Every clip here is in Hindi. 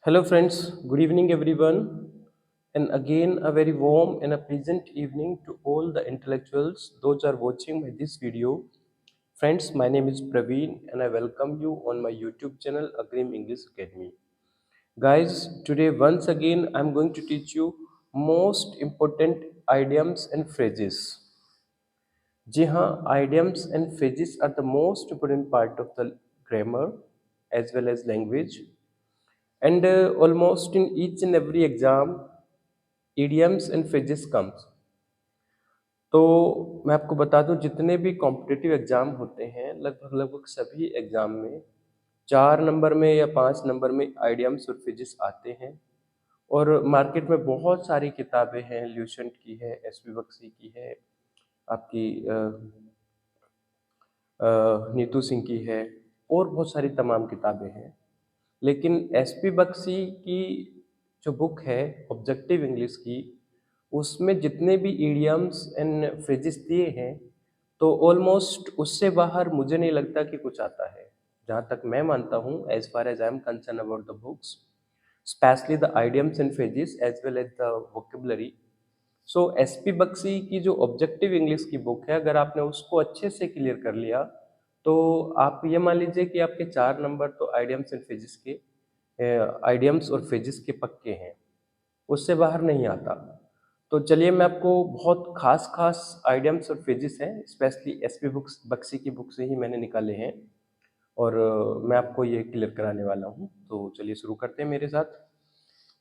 Hello, friends. Good evening, everyone. And again, a very warm and a pleasant evening to all the intellectuals, those are watching this video. Friends, my name is Praveen, and I welcome you on my YouTube channel, Agrim English Academy. Guys, today once again, I'm going to teach you most important idioms and phrases. जी हाँ, idioms and phrases are the most important part of the grammar as well as language. And almost in each and every exam idioms and phrases comes. तो मैं आपको बता दूं जितने भी कॉम्पिटिटिव एग्जाम होते हैं लगभग लगभग सभी एग्जाम में 4 नंबर में या 5 नंबर में आइडियम्स और फ्रेजेस आते हैं। और मार्केट में बहुत सारी किताबें हैं, ल्यूसेंट की है, एसपी बख्शी की है, आपकी नीतू सिंह की है, और बहुत सारी तमाम किताबें हैं। लेकिन एसपी बख्शी की जो बुक है ऑब्जेक्टिव इंग्लिश की, उसमें जितने भी इडियम्स एंड फ्रेजेस दिए हैं तो ऑलमोस्ट उससे बाहर मुझे नहीं लगता कि कुछ आता है। जहाँ तक मैं मानता हूँ, as far as I am concern about the books, specially the idioms and phrases as well as the vocabulary. So SP Bakshi की जो ऑब्जेक्टिव इंग्लिश की बुक है, अगर आपने उसको अच्छे से क्लियर कर लिया तो आप ये मान लीजिए कि आपके 4 नंबर तो आइडियम्स एंड फ्रेजेस के आइडियम्स और फ्रेजेस के पक्के हैं, उससे बाहर नहीं आता। तो चलिए मैं आपको बहुत खास खास आइडियम्स और फ्रेजेस हैं, स्पेशली एसपी बुक्स बख्शी की बुक से ही मैंने निकाले हैं, और मैं आपको ये क्लियर कराने वाला हूँ। तो चलिए शुरू करते हैं मेरे साथ।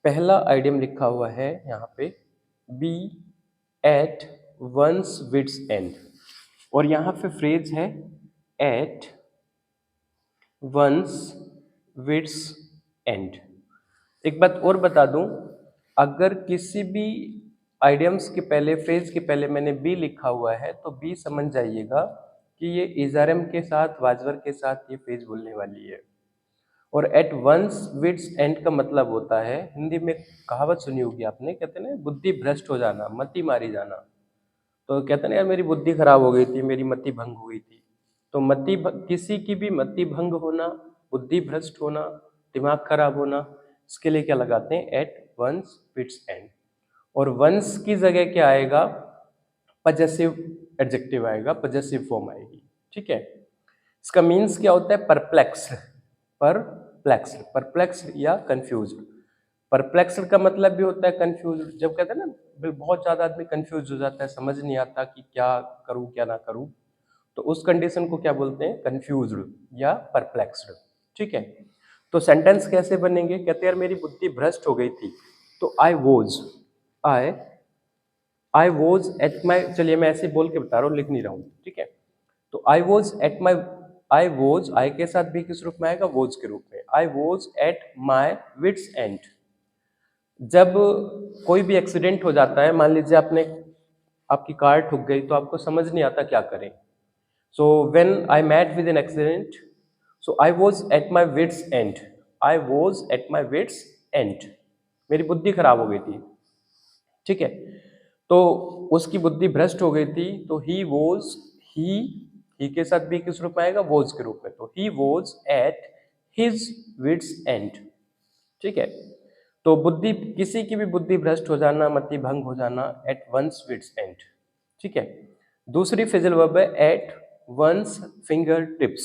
पहला आइडियम लिखा हुआ है यहाँ पे, be at one's wits end, और यहाँ पे फ्रेज है एट वंस विट्स एंड। एक बात और बता दूं, अगर किसी भी आइडियम्स के पहले, फ्रेज के पहले मैंने बी लिखा हुआ है तो बी समझ जाइएगा कि ये इजरम के साथ, वाजवर के साथ ये फ्रेज बोलने वाली है। और एट वंस विट्स एंड का मतलब होता है, हिंदी में कहावत सुनी होगी आपने, कहते हैं ना बुद्धि भ्रष्ट हो जाना, मति मारी जाना। तो कहते हैं ना यार मेरी बुद्धि खराब हो गई थी, मेरी मति भंग हो गई थी। तो किसी की भी मति भंग होना, बुद्धि भ्रष्ट होना, दिमाग खराब होना, इसके लिए क्या लगाते हैं, एट वंस विट्स एंड। और वंस की जगह क्या आएगा, पजेसिव एडजेक्टिव आएगा, पजेसिव फॉर्म आएगी। ठीक है, इसका मीन्स क्या होता है, परप्लेक्स्ड, परप्लेक्स्ड, परप्लेक्स्ड या कंफ्यूज्ड। परप्लेक्स्ड का मतलब भी होता है कंफ्यूज्ड। जब कहते हैं ना बहुत ज्यादा आदमी कंफ्यूज हो जाता है, समझ नहीं आता कि क्या करूं क्या ना करूं, तो उस कंडीशन को क्या बोलते हैं, कंफ्यूज्ड या परप्लेक्स्ड। ठीक है, तो सेंटेंस कैसे बनेंगे, कहते हैं यार मेरी बुद्धि भ्रष्ट हो गई थी। तो आई आई वॉज एट माई, चलिए मैं ऐसे बोल के बता रहा हूँ, लिख नहीं रहा हूँ। ठीक है, तो I was at my, I was, I के साथ भी किस रूप में आएगा, वॉज के रूप में। I was at my wits end. जब कोई भी एक्सीडेंट हो जाता है, मान लीजिए आपने, आपकी कार ठुक गई, तो आपको समझ नहीं आता क्या करें। So when I met with an accident, so I was at my wits end, I was at my wits end, मेरी बुद्धि खराब हो गई थी। ठीक है, तो उसकी बुद्धि भ्रष्ट हो गई थी, तो ही वॉज, ही के साथ भी किस रूप में आएगा, वॉज के रूप में। तो he was at his wits end. ठीक है, तो बुद्धि, किसी की भी बुद्धि भ्रष्ट हो जाना, मति भंग हो जाना, एट वंस विट्स एंड। ठीक है, दूसरी फ्रेजल वर्ब है एट वंस फिंगर टिप्स।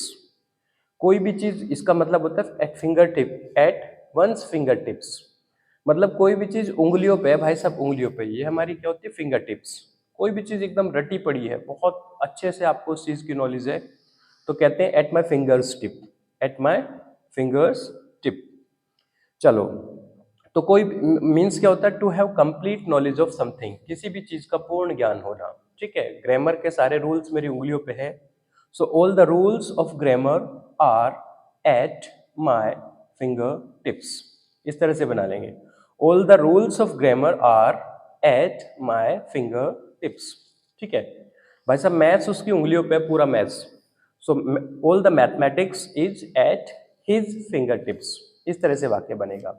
कोई भी चीज, इसका मतलब होता है at finger tip, at one's finger tips, मतलब कोई भी चीज उंगलियों पे है भाई साहब, उंगलियों पे, ये हमारी क्या होती है, फिंगर टिप्स। कोई भी चीज एकदम रटी पड़ी है, बहुत अच्छे से आपको उस चीज की नॉलेज है, तो कहते हैं at my fingers tip, at my fingers tip. चलो, तो कोई मीन्स क्या होता है, to have complete knowledge of something, किसी भी चीज का पूर्ण ज्ञान होना। ठीक है, ग्रामर के सारे रूल्स मेरी उंगलियों पे है। So all the rules of grammar are at my finger tips, इस तरह से बना लेंगे, all the rules of grammar are at my finger tips. ठीक है, भाई साहब मैथ्स उसकी उंगलियों पे, पूरा maths. So all the mathematics is at his finger tips, इस तरह से वाक्य बनेगा।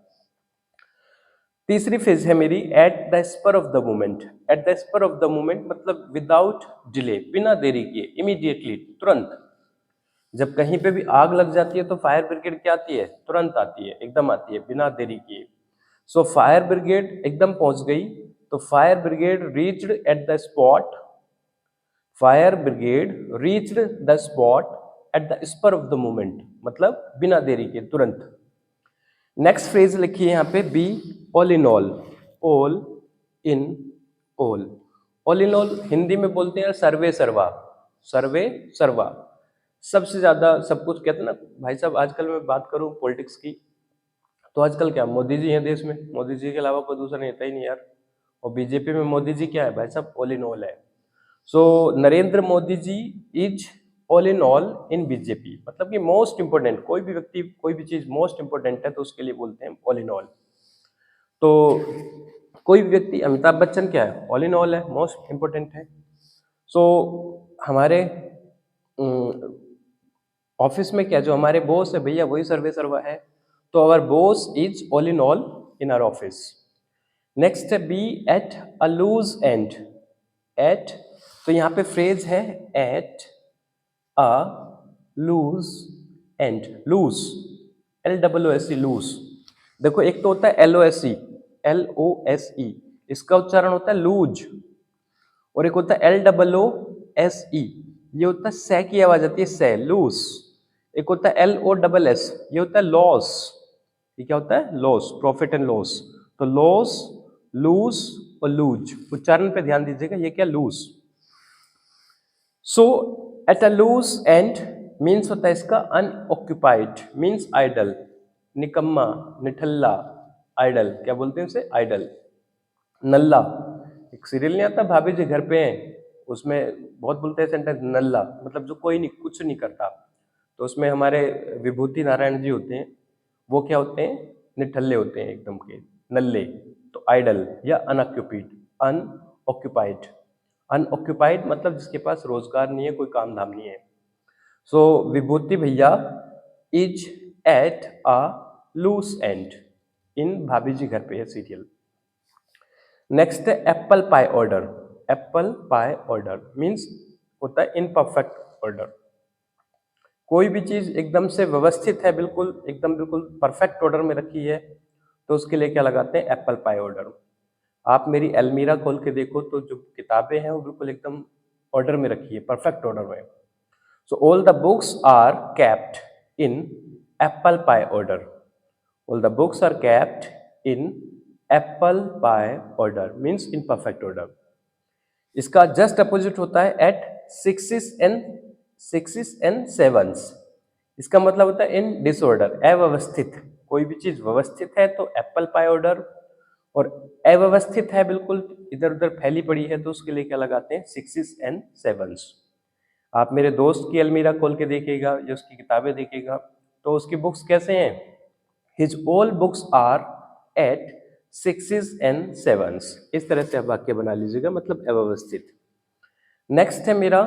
तीसरी फेज है मेरी, at the spur of the moment. At the spur of the moment मतलब विदाउट डिले, बिना देरी किए, इमीडिएटली, तुरंत। जब कहीं पे भी आग लग जाती है तो फायर ब्रिगेड क्या आती है? तुरंत आती है, एकदम आती है, बिना देरी किए। सो फायर ब्रिगेड एकदम पहुंच गई। तो fire brigade reached at the spot, fire brigade reached the spot at the spur of the moment, मतलब बिना देरी के, तुरंत। नेक्स्ट फ्रेज लिखिए यहाँ पे, be all in all, all in all. All in all Hindi में बोलते हैं सर्वे सर्वा, सर्वे सर्वा, सबसे ज्यादा सब कुछ। कहते हैं ना भाई साहब, आजकल मैं बात करूं पॉलिटिक्स की, तो आजकल क्या मोदी जी हैं देश में, मोदी जी के अलावा कोई दूसरा नेता ही नहीं यार। और बीजेपी में मोदी जी क्या है भाई साहब? ऑल इन ऑल है। So Narendra Modi ji is all in all in BJP, मतलब कि मोस्ट इंपोर्टेंट, कोई भी व्यक्ति कोई भी चीज मोस्ट इंपोर्टेंट है तो उसके लिए बोलते हैं ऑल इन ऑल। तो कोई भी व्यक्ति, अमिताभ बच्चन क्या है? ऑल इन ऑल है, मोस्ट इंपोर्टेंट है। सो हमारे ऑफिस में क्या, जो हमारे बॉस है भैया वही सर्वे सर्वा है। तो our boss is all in all in our office. Next है be at a loose end, at, तो यहाँ पे फ्रेज है at a loose end, loose, L W S E, loose. देखो एक तो होता है L O S E, L O S E, इसका उच्चारण होता है लूज। और एक होता है L double O S E, ये होता है से की आवाज आती है से, लूज। एक होता है एल ओ डबल एस, ये होता है लॉस। ये क्या होता है? Loss, profit and loss. तो लॉस, लूज और लूज, उच्चारण पे ध्यान दीजिएगा, ये क्या? Loose. So at a loose end means होता है इसका अनऑक्यूपाइड, मीन्स आइडल, निकम्मा, निठल्ला, आइडल, क्या बोलते हैं उसे? आइडल। नल्ला, एक सीरियल नहीं आता भाभी जी घर पे हैं, उसमें बहुत बोलते हैं सेंटेंस नल्ला, मतलब जो कोई नहीं, कुछ नहीं करता। तो उसमें हमारे विभूति नारायण जी होते हैं, वो क्या होते हैं? निठल्ले होते हैं, एकदम के नल्ले। तो आइडल या अनऑक्यूपिड, अनऑक्यूपाइड, अनऑक्यूपाइड मतलब जिसके पास रोजगार नहीं है, कोई काम धाम नहीं है। सो विभूति भैया is at a loose end, in Bhabhi Ji Ghar Pe Hai serial. Next है apple pie order, apple pie order means होता है इनपरफेक्ट ऑर्डर। कोई भी चीज एकदम से व्यवस्थित है, बिल्कुल एकदम बिल्कुल परफेक्ट ऑर्डर में रखी है, तो उसके लिए क्या लगाते हैं? Apple pie order. आप मेरी अलमीरा खोल के देखो तो जो किताबें हैं वो बिल्कुल एकदम ऑर्डर में रखी है, परफेक्ट ऑर्डर में। So all the books are kept in apple pie order, all the books are kept in apple pie order means in perfect order. इसका जस्ट अपोजिट होता है एट सिक्सिस एंड सेवंस, इसका मतलब होता है इन डिसऑर्डर, अव्यवस्थित। कोई भी चीज व्यवस्थित है तो एप्पल पाई ऑर्डर, और अव्यवस्थित है, बिल्कुल इधर उधर फैली पड़ी है, तो उसके लिए क्या लगाते हैं? सिक्सिस एंड सेवंस। आप मेरे दोस्त की अलमीरा खोल के देखिएगा या उसकी किताबें देखिएगा, तो उसकी बुक्स कैसे हैं? His all books are at sixes and sevens. इस तरह से आप वाक्य बना लीजिएगा, मतलब अव्यवस्थित। नेक्स्ट है मेरा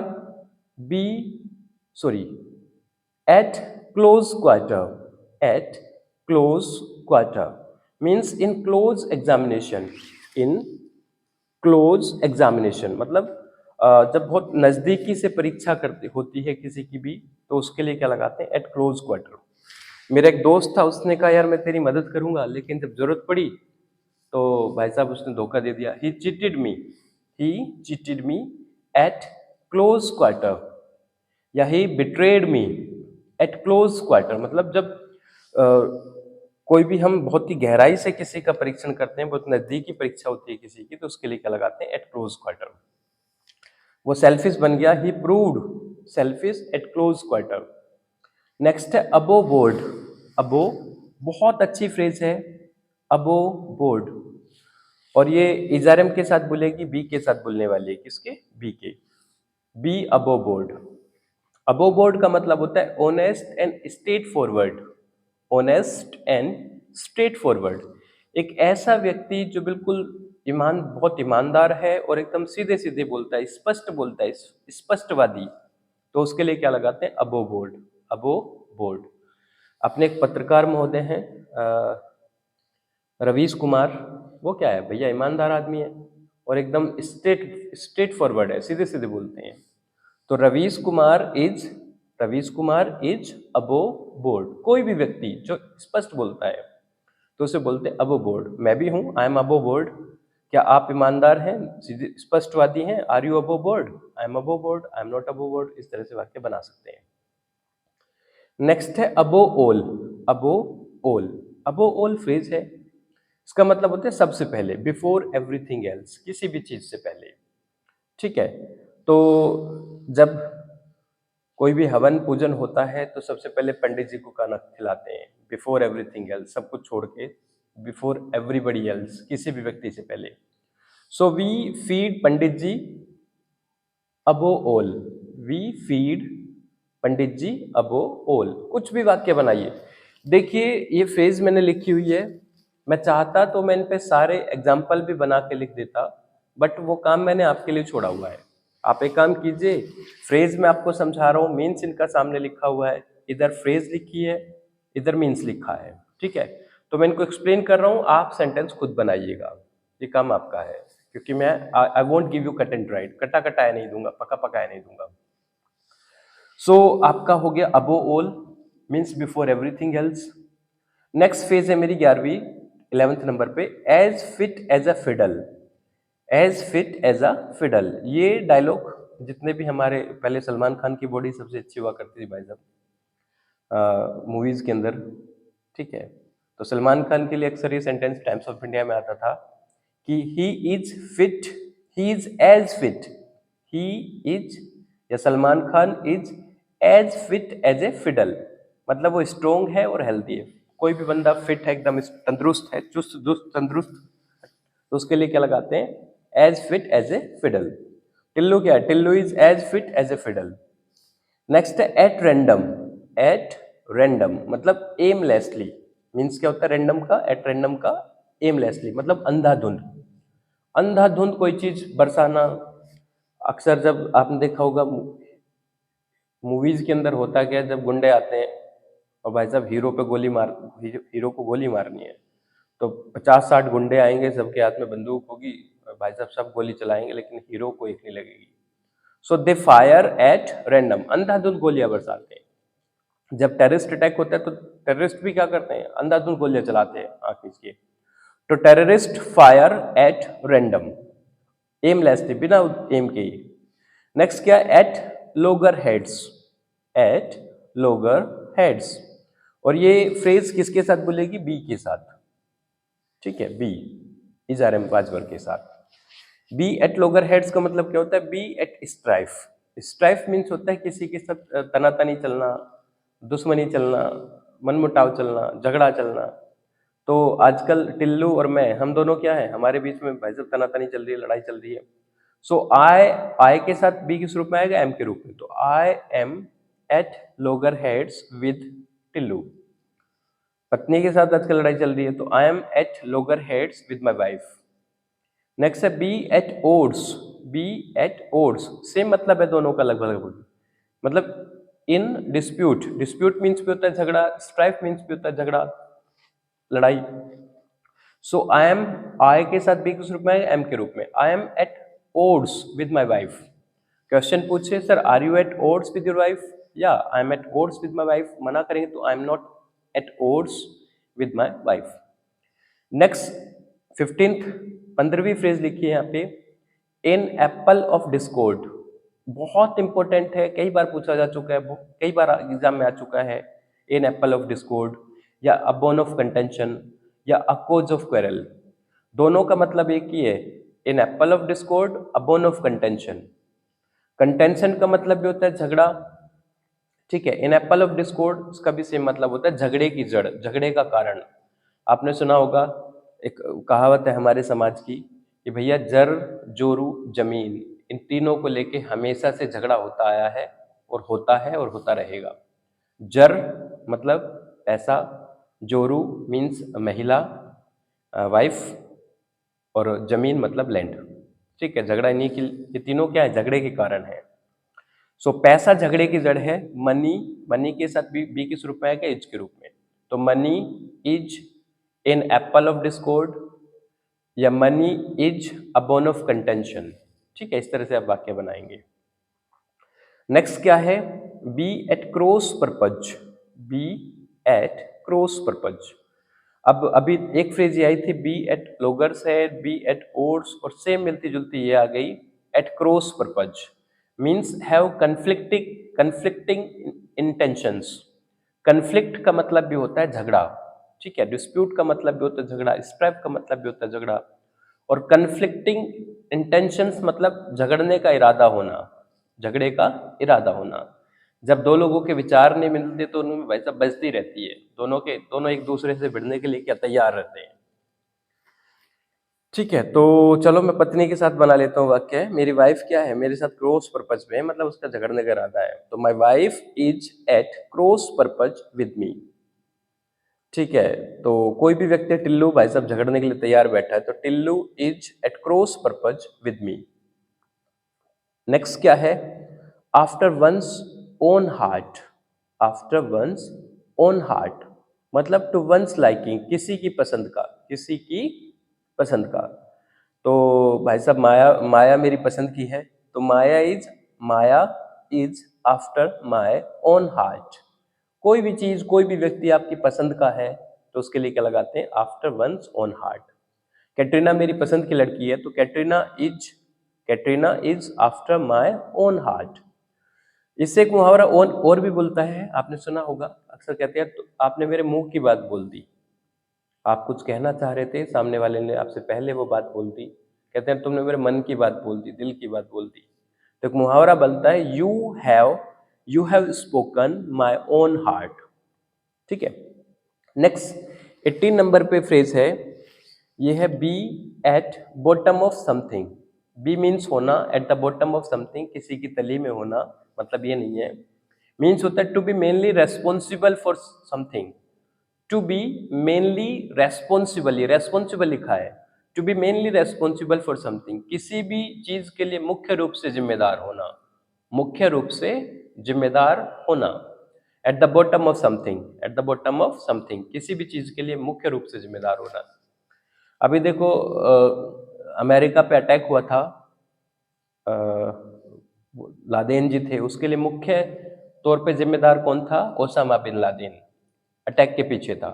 be, sorry, at close quarter, at close quarter means in close examination, in close examination मतलब जब बहुत नजदीकी से परीक्षा करती होती है किसी की भी, तो उसके लिए क्या लगाते हैं? Eight close quarter. मेरा एक दोस्त था, उसने कहा यार मैं तेरी मदद करूंगा, लेकिन जब जरूरत पड़ी तो भाई साहब उसने धोखा दे दिया। He cheated me, he cheated me at close quarter, या he betrayed me at close quarter, मतलब जब कोई भी हम बहुत ही गहराई से किसी का परीक्षण करते हैं, बहुत नजदीकी परीक्षा होती है किसी की, तो उसके लिए क्या लगाते हैं? Eight close quarter. वो सेल्फिश बन गया, he proved selfish eight close quarter. Next है अबो बोर्ड, अबो बहुत अच्छी फ्रेज है, अबो बोर्ड, और ये इजारम के साथ बोलेगी, बी के साथ बोलने वाली है, किसके? बी के, बी अबो बोर्ड। अबो बोर्ड का मतलब होता है honest and straight forward, honest and straight forward, एक ऐसा व्यक्ति जो बिल्कुल बहुत ईमानदार है और एकदम सीधे सीधे बोलता है, स्पष्ट बोलता है, स्पष्टवादी, तो उसके लिए क्या लगाते हैं? अबो बोर्ड, अबो बोर्ड। अपने एक पत्रकार महोदय हैं रवीश कुमार, वो क्या है भैया? ईमानदार आदमी है और एकदम स्ट्रेट फॉरवर्ड है, सीधे सीधे बोलते हैं। तो Ravish Kumar is Ravish Kumar is above board. कोई भी व्यक्ति जो स्पष्ट बोलता है तो उसे बोलते हैं अबोव बोर्ड। मैं भी हूं, आई एम अबोव बोर्ड। क्या आप ईमानदार हैं, सीधे स्पष्टवादी हैं? Are you above board? I am above board, I am not above board. इस तरह से वाक्य बना सकते हैं। नेक्स्ट है above all. Above all, above all phrase है, इसका मतलब होता है सबसे पहले, बिफोर एवरीथिंग एल्स, किसी भी चीज से पहले। ठीक है, तो जब कोई भी हवन पूजन होता है तो सबसे पहले पंडित जी को खाना खिलाते हैं, बिफोर एवरीथिंग एल्स, सब कुछ छोड़ के, बिफोर एवरीबडी एल्स, किसी भी व्यक्ति से पहले। So we feed Pandit ji above all. We feed Pandit ji above all. कुछ भी वाक्य बनाइए। देखिए ये फ्रेज मैंने लिखी हुई है, मैं चाहता तो मैं इन पे सारे एग्जाम्पल भी बना के लिख देता, बट वो काम मैंने आपके लिए छोड़ा हुआ है। आप एक काम कीजिए, फ्रेज मैं आपको समझा रहा हूँ, मीन्स इनका सामने लिखा हुआ है, इधर फ्रेज लिखी है, इधर मीन्स लिखा है। ठीक है, तो मैं इनको एक्सप्लेन कर रहा हूँ, आप सेंटेंस खुद बनाइएगा, ये काम आपका है। क्योंकि मैं I won't give you cut and right, कटा कटाया नहीं दूंगा, पका पकाया नहीं दूंगा। सो आपका हो गया above all means before everything else. Next phase है मेरी 11वीं 11th नंबर पे, as fit as a fiddle. As fit as a fiddle, ये डायलॉग जितने भी हमारे, पहले सलमान खान की बॉडी सबसे अच्छी हुआ करती थी भाई साहब मूवीज के अंदर। ठीक है, तो सलमान खान के लिए अक्सर ये सेंटेंस टाइम्स ऑफ इंडिया में आता था कि he is fit, he is as fit, he is, या Salman Khan is as fit as a fiddle, मतलब वो स्ट्रोंग है और हेल्दी है। कोई भी बंदा फिट है, एकदम तंदुरुस्त है, चुस्त दुरुस्त तंदुरुस्त, तो उसके लिए क्या लगाते हैं, as fit as a fiddle. Tillu क्या है, Tillu is as fit as a fiddle. Next है एट रैंडम। एट रैंडम मतलब एमलेसली, मीन्स क्या होता है रैंडम का, एट रैंडम का एमलेसली मतलब अंधाधुंध। अंधाधुंध कोई चीज बरसाना, अक्सर जब आपने देखा होगा मूवीज के अंदर होता क्या है, जब गुंडे आते हैं और भाई साहब हीरो पे गोली मार, हीरो को गोली मारनी है, तो 50-60 गुंडे आएंगे, सबके हाथ में बंदूक होगी, भाई साहब सब गोली चलाएंगे, लेकिन हीरो को एक नहीं लगेगी। सो दे फायर एट रैंडम, अंधाधुंध गोलियां बरसाते हैं। जब टेररिस्ट अटैक होता है तो टेररिस्ट भी क्या करते हैं, अंधाधुंध गोलियां चलाते हैं आंख मीच के। तो terrorist fire at random, aimlessly, बिना एम के ही। नेक्स्ट क्या, eight Logar heads. Eight Logar heads, और ये फ्रेज किसके साथ बोलेगी, बी के साथ। ठीक है, बी इज आर एम पाजवर के साथ। बी एट लोगर हेड्स का मतलब क्या होता है, be at strife. Strife means होता है किसी के साथ तनातनी चलना, दुश्मनी चलना, मनमुटाव चलना, झगड़ा चलना। तो आजकल टिल्लू और मैं, हम दोनों क्या है, हमारे बीच में भाई साहब तनातनी चल रही है, लड़ाई चल रही है। सो आई के साथ बी किस रूप में आएगा, एम के रूप में। तो I am at loggerheads with Tillu. पत्नी के साथ आजकल लड़ाई चल रही है, तो I am at loggerheads with my wife. Next है be at odds. Be at odds, same मतलब है दोनों का लगभग लगभग, मतलब इन डिस्प्यूट। डिस्प्यूट मीन्स भी होता है झगड़ा, स्ट्राइफ मीन्स भी होता है झगड़ा, लड़ाई। सो आई एम, आई के साथ बी किस रूप में है, एम के रूप में। I am at odds with my wife. Question पूछे, sir are you at odds with your wife, या I am at odds with my wife, मना करेंगे तो I am not at odds with my wife. Next 15th 15वीं फ्रेज लिखी है यहाँ पे, इन एप्पल ऑफ डिस्कॉर्ड। बहुत इंपॉर्टेंट है, कई बार पूछा जा चुका है, कई बार एग्जाम में आ चुका है। इन एप्पल ऑफ डिस्कॉर्ड, या अ बोन ऑफ कंटेंशन, या अ कोज ऑफ क्वेरल, दोनों का मतलब एक ही है। An apple of discord, a bone of contention. Contention का मतलब भी होता है झगड़ा। ठीक है, इन एप्पल ऑफ डिस्कॉर्ड इसका भी सेम मतलब होता है झगड़े की जड़, झगड़े का कारण। आपने सुना होगा, एक कहावत है हमारे समाज की कि भैया जर जोरू जमीन, इन तीनों को लेके हमेशा से झगड़ा होता आया है और होता है और होता रहेगा। जर मतलब पैसा, जोरू मीन्स महिला, वाइफ, और जमीन मतलब लैंड। ठीक है, झगड़ा इन्हीं की, ये तीनों क्या है, झगड़े के कारण है। सो पैसा झगड़े की जड़ है। मनी, मनी के साथ बी किस रूप में आएगा, इज के रूप में। तो money is an apple of discord, या money is a bone of contention. ठीक है, इस तरह से आप वाक्य बनाएंगे। नेक्स्ट क्या है, be at cross purpose, be at cross purpose. अब अभी एक फ्रेज ये आई थी बी एट लोगर्स है, बी एट ओट्स, और सेम मिलती जुलती ये आ गई at cross purpose, means have conflicting intentions. Conflict का मतलब भी होता है झगड़ा, ठीक है, डिस्प्यूट का मतलब भी होता है झगड़ा, स्ट्राइप का मतलब भी होता है झगड़ा, और कन्फ्लिक्टिंग इंटेंशंस मतलब झगड़ने का इरादा होना, झगड़े का इरादा होना। जब दो लोगों के विचार नहीं मिलते तो उनमें भाई साहब बजती रहती है, दोनों एक दूसरे से भिड़ने के लिए क्या तैयार रहते हैं। ठीक है, तो चलो मैं पत्नी के साथ बना लेता हूँ वाक्य। मेरी वाइफ क्या है, मेरे साथ क्रॉस पर्पज में है, मतलब उसका झगड़ने का इरादा है। तो my wife is at cross purpose with me. ठीक है, तो कोई भी व्यक्ति टिल्लू भाई साहब झगड़ने के लिए तैयार बैठा है, तो Tillu is at cross purpose with me. Next क्या है, after one's own heart, after one's own heart मतलब टू वंस लाइकिंग, किसी की पसंद का, किसी की पसंद का। तो भाई साहब माया, माया मेरी पसंद की है, तो Maya is after my own heart. कोई भी चीज, कोई भी व्यक्ति आपकी पसंद का है तो उसके लिए क्या लगाते हैं, after one's own heart. Katrina मेरी पसंद की लड़की है, तो Katrina is after my own heart. इससे एक मुहावरा ओन और भी बोलता है, आपने सुना होगा, अक्सर कहते हैं तो आपने मेरे मुंह की बात बोल दी। आप कुछ कहना चाह रहे थे, सामने वाले ने आपसे पहले वो बात बोल दी, कहते हैं तुमने मेरे मन की बात बोल दी, दिल की बात बोल दी। तो एक मुहावरा बनता है, you have spoken my own heart. ठीक है, नेक्स्ट 18 नंबर पे फ्रेज है, ये है be at bottom of something. Be means होना, at the bottom of something किसी की तली में होना, मतलब ये नहीं है। मीन्स होता है to be mainly responsible for something, to be mainly responsible, ये रेस्पॉन्सिबल लिखा है, to be mainly responsible for something, किसी भी चीज के लिए मुख्य रूप से जिम्मेदार होना, मुख्य रूप से जिम्मेदार होना। At the bottom of something, eight the bottom of something किसी भी चीज के लिए मुख्य रूप से जिम्मेदार होना। अभी देखो अमेरिका पे अटैक हुआ था, अ, लादेन जी थे, उसके लिए मुख्य तौर पे जिम्मेदार कौन था, ओसामा बिन लादेन, अटैक के पीछे था।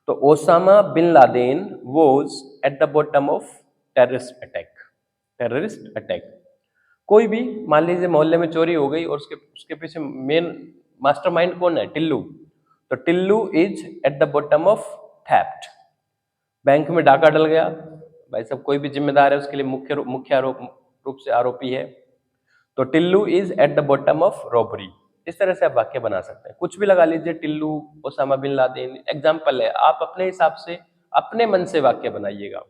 तो Osama bin Laden was at the bottom of terrorist attack, terrorist attack. कोई भी मान लीजिए मोहल्ले में चोरी हो गई और उसके उसके पीछे मेन मास्टरमाइंड कौन है, टिल्लू। तो Tillu is eight the bottom of theft. Bank में डाका डल गया, भाई साहब कोई भी जिम्मेदार है उसके लिए मुख्य रूप से आरोपी है, तो Tillu is eight the bottom of robbery. इस तरह से आप वाक्य बना सकते हैं, कुछ भी लगा लीजिए, Tillu, Osama bin Laden, example है, आप अपने हिसाब से अपने मन से वाक्य बनाइएगा।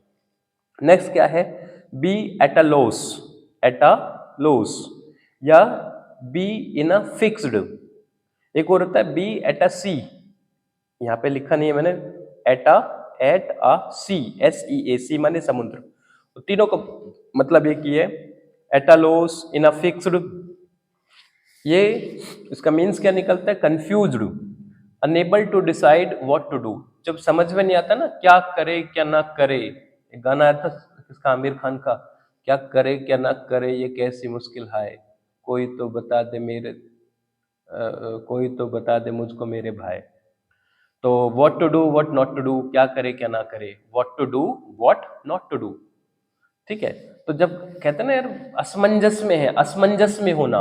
नेक्स्ट क्या है, be at a loss, at a loss, या बी इन अ फिक्स्ड। एक और होता है बी एट अ सी, यहाँ पे लिखा नहीं है मैंने, एट अ सी, SEA, माने समुद्र। तो तीनों का मतलब एक ही है, at a loss, in a fixed. ये इसका मीन्स क्या निकलता है, confused, unable to decide what to do. जब समझ में नहीं आता ना क्या करे क्या ना करे, एक गाना आया था इसका आमिर खान का, क्या करे क्या ना करे ये कैसी मुश्किल है, कोई तो बता दे कोई तो बता दे मुझको मेरे भाई। तो what to do, what not to do, क्या करे क्या ना करे, what to do, what not to do. ठीक है, तो जब कहते हैं ना यार असमंजस में है, असमंजस में होना,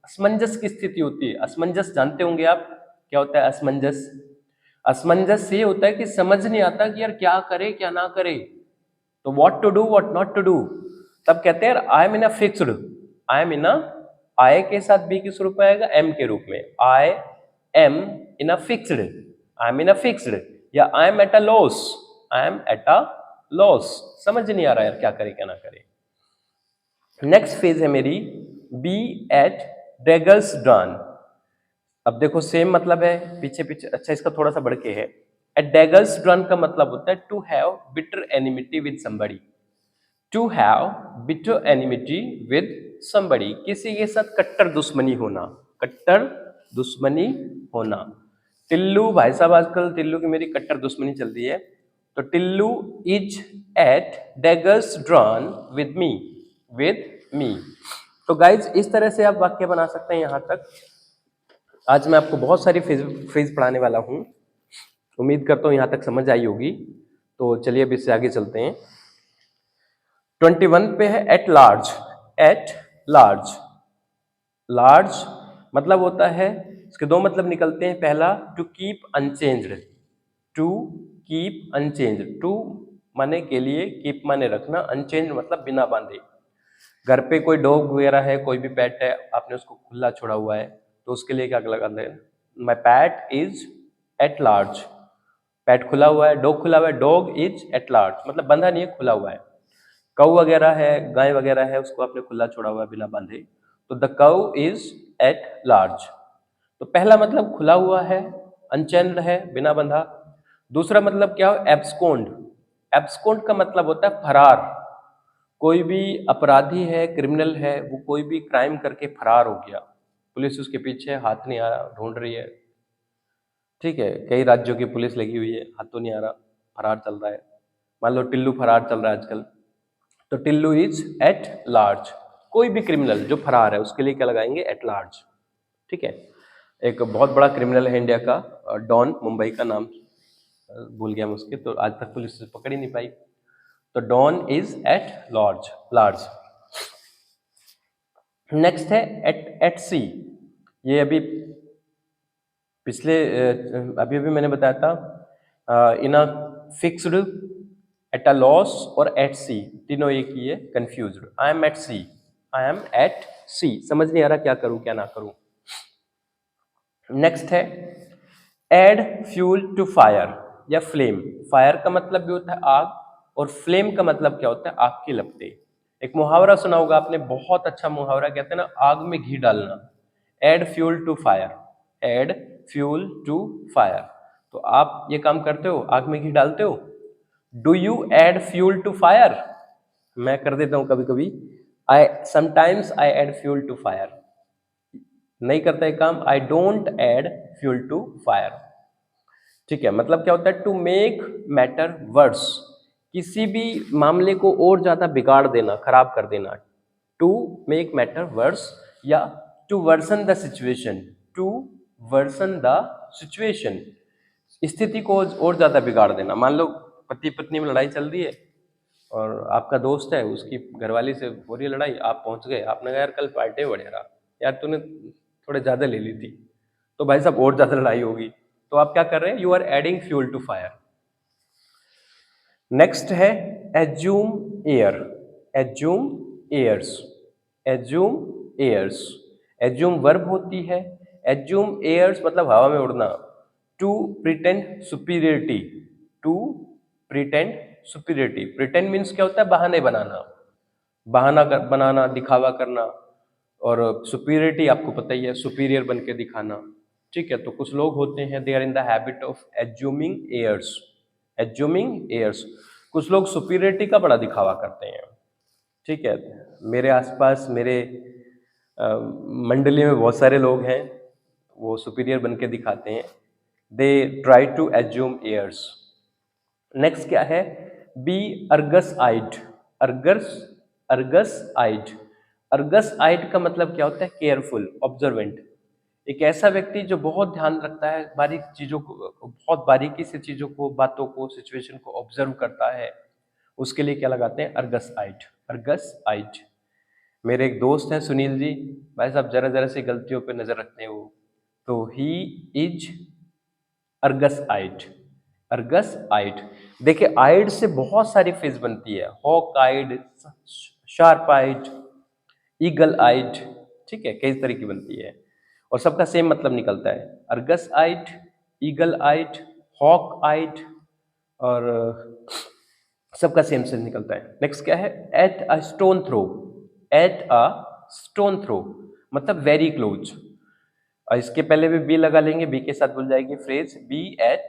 असमंजस की स्थिति होती है। असमंजस जानते होंगे आप, क्या होता है असमंजस? असमंजस ये होता है कि समझ नहीं आता कि यार क्या करे क्या ना करे। तो what to do, what not to do, तब कहते हैं I am in a fixed, I am in a, I के साथ बी किस रूप में आएगा, एम के रूप में, I am in a fixed, I am in a fixed, या I am at a loss, I am at a loss, समझ नहीं आ रहा यार क्या करे क्या ना करे। नेक्स्ट फेज है मेरी, बी एट डेगल्स ड्रॉन। अब देखो सेम मतलब है, पीछे पीछे, अच्छा इसका थोड़ा सा बढ़ के है। एट डेगल्स ड्रॉन का मतलब होता है to have bitter enmity with somebody, to have bitter enmity with somebody, किसी के साथ कट्टर दुश्मनी होना, कट्टर दुश्मनी होना। टिल्लू भाई साहब, आजकल टिल्लू की मेरी कट्टर दुश्मनी चल रही है, तो Tillu is at daggers drawn with me. तो गाइज इस तरह से आप वाक्य बना सकते हैं यहाँ तक। आज मैं आपको बहुत सारी फ्रेज पढ़ाने वाला हूँ। उम्मीद करता हूँ यहाँ तक समझ आई होगी। तो चलिए अब इससे आगे चलते हैं। 21 पे है at large. At large, large मतलब होता है, इसके दो मतलब निकलते हैं। पहला to keep unchanged, to keep unchanged, to माने के लिए, कीप माने रखना, अनचेंज्ड मतलब बिना बांधे। घर पे कोई डॉग वगैरह है, कोई भी पेट है, आपने उसको खुला छोड़ा हुआ है, तो उसके लिए क्या लगाते हैं? My pet is at large. Pet खुला हुआ है, डॉग खुला हुआ है, डॉग इज एट लार्ज मतलब बंधा नहीं है, खुला हुआ है। कऊ वगैरह है, गाय वगैरह है, उसको आपने खुला छोड़ा हुआ है बिना बांधे, तो द कऊ इज एट लार्ज। तो पहला मतलब खुला हुआ है, अनचेंड है, बिना बंधा। दूसरा मतलब क्या हो? एब्सकोंड। एब्सकोंड का मतलब होता है फरार। कोई भी अपराधी है, क्रिमिनल है, वो कोई भी क्राइम करके फरार हो गया, पुलिस उसके पीछे, हाथ नहीं आ रहा, ढूंढ रही है, ठीक है, कई राज्यों की पुलिस लगी हुई है, हाथ तो नहीं आ रहा, फरार चल रहा है। मान लो टिल्लू फरार चल रहा है आजकल, तो टिल्लू इज एट लार्ज। कोई भी क्रिमिनल जो फरार है उसके लिए क्या लगाएंगे? At large. ठीक है। एक बहुत बड़ा क्रिमिनल है इंडिया का, डॉन, मुंबई का नाम भूल गया मैं उसके, तो आज तक पुलिस उसे पकड़ ही नहीं पाई। तो Don is at large, large. Next है एट एट सी। ये अभी पिछले अभी अभी मैंने बताया था, in a fixed, at a loss और एट सी, तीनों एक ही है, confused. I am at sea, I am at sea, समझ नहीं आ रहा क्या करूं क्या ना करूं। नेक्स्ट है एड फ्यूल टू फायर या फ्लेम। फायर का मतलब भी होता है आग, और फ्लेम का मतलब क्या होता है? आग की लपटें। एक मुहावरा सुना होगा आपने, बहुत अच्छा मुहावरा, कहते हैं ना, आग में घी डालना। Add fuel to fire, add fuel to fire. तो आप ये काम करते हो, आग में घी डालते हो? Do you add fuel to fire? मैं कर देता हूं कभी कभी, I sometimes I add fuel to fire. नहीं करता है काम, I don't add fuel to fire. ठीक है, मतलब क्या होता है? टू मेक मैटर वर्स, किसी भी मामले को और ज्यादा बिगाड़ देना, खराब कर देना। टू मेक मैटर वर्स या to worsen the situation, to worsen the situation, स्थिति को और ज्यादा बिगाड़ देना। मान लो पति पत्नी में लड़ाई चल रही है, और आपका दोस्त है, उसकी घरवाली से हो रही है लड़ाई, आप पहुंच गए, आपने कहा यार कल पार्टी बढ़िया रहा, यार तूने थोड़े ज्यादा ले ली थी, तो भाई साहब और ज्यादा लड़ाई होगी। तो आप क्या कर रहे हैं? You are adding fuel to fire. Next है assume air. Assume airs, assume airs, assume verb होती है, एज्यूम एयर्स मतलब हवा में उड़ना। To pretend superiority, to pretend superiority. Pretend means क्या होता है? बहाने बनाना, बनाना, दिखावा करना। और सुपीरियरिटी आपको पता ही है, सुपीरियर बन के दिखाना। ठीक है, तो कुछ लोग होते हैं, they are in the habit of assuming airs, assuming airs. कुछ लोग सुपीरियरिटी का बड़ा दिखावा करते हैं। ठीक है, मेरे आसपास, मेरे मंडली में बहुत सारे लोग हैं, वो सुपीरियर बन के दिखाते हैं, they try to assume airs. Next क्या है? Be Argus eyed. Argus, Argus eyed, Argus eyed का मतलब क्या होता है? Careful, observant. एक ऐसा व्यक्ति जो बहुत ध्यान रखता है, बारीक चीजों को, बहुत बारीकी से चीजों को, बातों को, सिचुएशन को ऑब्जर्व करता है, उसके लिए क्या लगाते हैं? अर्गस आइड, अर्गस आइड। मेरे एक दोस्त हैं सुनील जी, भाई साहब जरा जरा सी गलतियों पे नजर रखते हैं वो, तो he is Argus eyed, Argus eyed. देखिए आइड से बहुत सारी फिश बनती है, hawk eyed, sharp eyed, eagle eyed. ठीक है, कई तरह की बनती है, और सबका सेम मतलब निकलता है, Argus eyed, eagle eyed, hawk eyed, और सबका सेम से निकलता है। नेक्स्ट क्या है? At a stone throw, at a stone throw मतलब वेरी क्लोज। और इसके पहले भी बी लगा लेंगे, बी के साथ बोल जाएगी phrase, be at,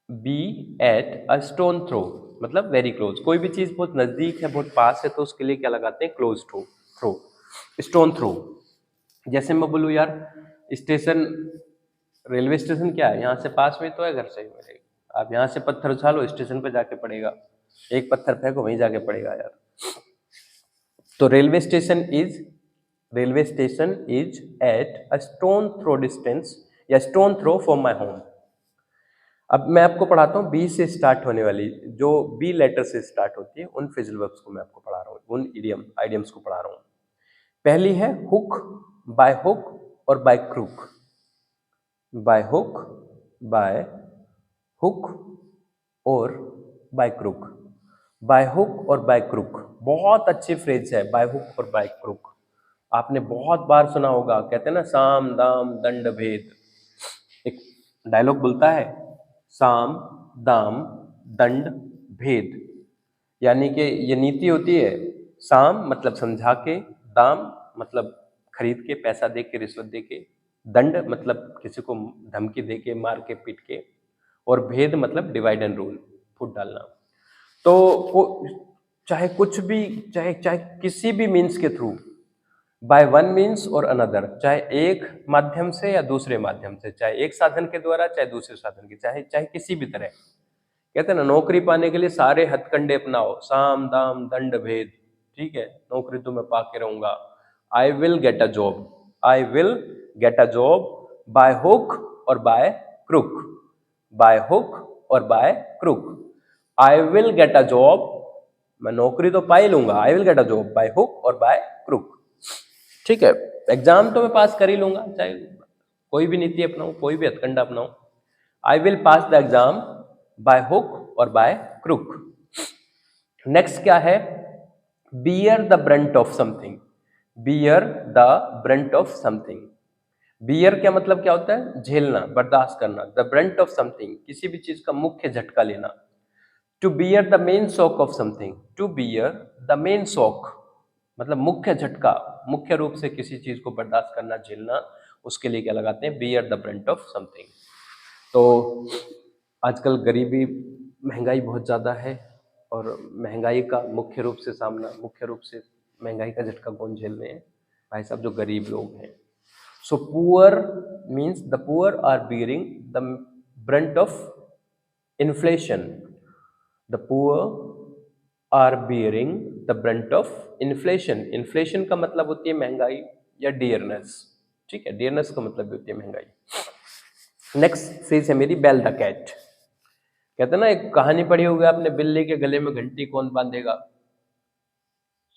be at a stone throw मतलब वेरी क्लोज। कोई भी चीज बहुत नजदीक है, बहुत पास है, तो उसके लिए क्या लगाते हैं? Close throw, throw, stone throw. जैसे मैं बोलूँ यार, स्टेशन, रेलवे स्टेशन क्या है, यहाँ से पास में तो है घर से मेरे, आप यहाँ से पत्थर उछालो, स्टेशन पे जाके पड़ेगा, एक पत्थर फेंको वहीं जाके पड़ेगा यार। तो railway station is railway station is at a stone throw distance या stone throw from my home. अब मैं आपको पढ़ाता हूँ बी से स्टार्ट होने वाली, जो बी लेटर से स्टार्ट होती है, उन फ्रेजल वर्ब्स को मैं आपको पढ़ा रहा हूँ, उन आइडियम्स को पढ़ा रहा हूँ। पहली है हुक, बाय हुक और by crook. By hook, bye hook और बाय क्रूक। बाय हुक और बाय क्रूक बहुत अच्छी फ्रेज है, बाय हुक और बाय क्रूक। आपने बहुत बार सुना होगा, कहते हैं ना साम दाम दंड भेद। एक डायलॉग बोलता है, साम दाम दंड भेद, यानी कि ये नीति होती है। साम मतलब समझा के, दाम मतलब खरीद के, पैसा दे के, रिश्वत दे के, दंड मतलब किसी को धमकी दे के, मार के, पीट के, और भेद मतलब डिवाइड एंड रूल, फूट डालना। तो वो चाहे कुछ भी, चाहे चाहे किसी भी मीन्स के थ्रू, बाय वन मीन्स और अनदर, चाहे एक माध्यम से या दूसरे माध्यम से, चाहे एक साधन के द्वारा चाहे दूसरे साधन के, चाहे चाहे किसी भी तरह। कहते हैं ना, नौकरी पाने के लिए सारे हथकंडे अपनाओ, साम दाम दंड भेद, ठीक है, नौकरी तो मैं पा के रहूंगा। I will get a job, I will get a job by hook और बाय क्रुक। बाय हुक और by crook. I will get a job, मैं नौकरी तो पा ही लूंगा, I will get a job by hook और बाय क्रुक। ठीक है, एग्जाम तो मैं पास कर ही लूंगा, चाहे कोई भी नीति अपनाऊं, कोई भी हथकंडा अपनाऊं। I will pass the exam by hook और बाय क्रुक। नेक्स्ट क्या है, bear the brunt of something. Bear the brunt of something. Bear क्या मतलब क्या होता है, झेलना, बर्दाश्त करना। द ब्रंट ऑफ समथिंग, किसी भी चीज का मुख्य झटका लेना। To bear the main shock of something. To bear the main shock मतलब मुख्य झटका, मुख्य रूप से किसी चीज को बर्दाश्त करना, झेलना, उसके लिए क्या लगाते हैं, beer the brunt of something. तो आजकल गरीबी, महंगाई बहुत ज़्यादा है, और महंगाई का मुख्य रूप से सामना, मुख्य रूप से महंगाई का झटका कौन झेल रहे हैं, भाई साहब, जो गरीब लोग हैं। So poor means the poor are bearing the brunt of inflation. The poor are bearing the brunt of inflation. Inflation का मतलब होती है महंगाई या डियरनेस, ठीक है, डियरनेस का मतलब भी होती है महंगाई। नेक्स्ट फ्रेज है मेरी, बेल द कैट। कहते हैं ना, एक कहानी पढ़ी होगी आपने, बिल्ली के गले में घंटी कौन बांधेगा।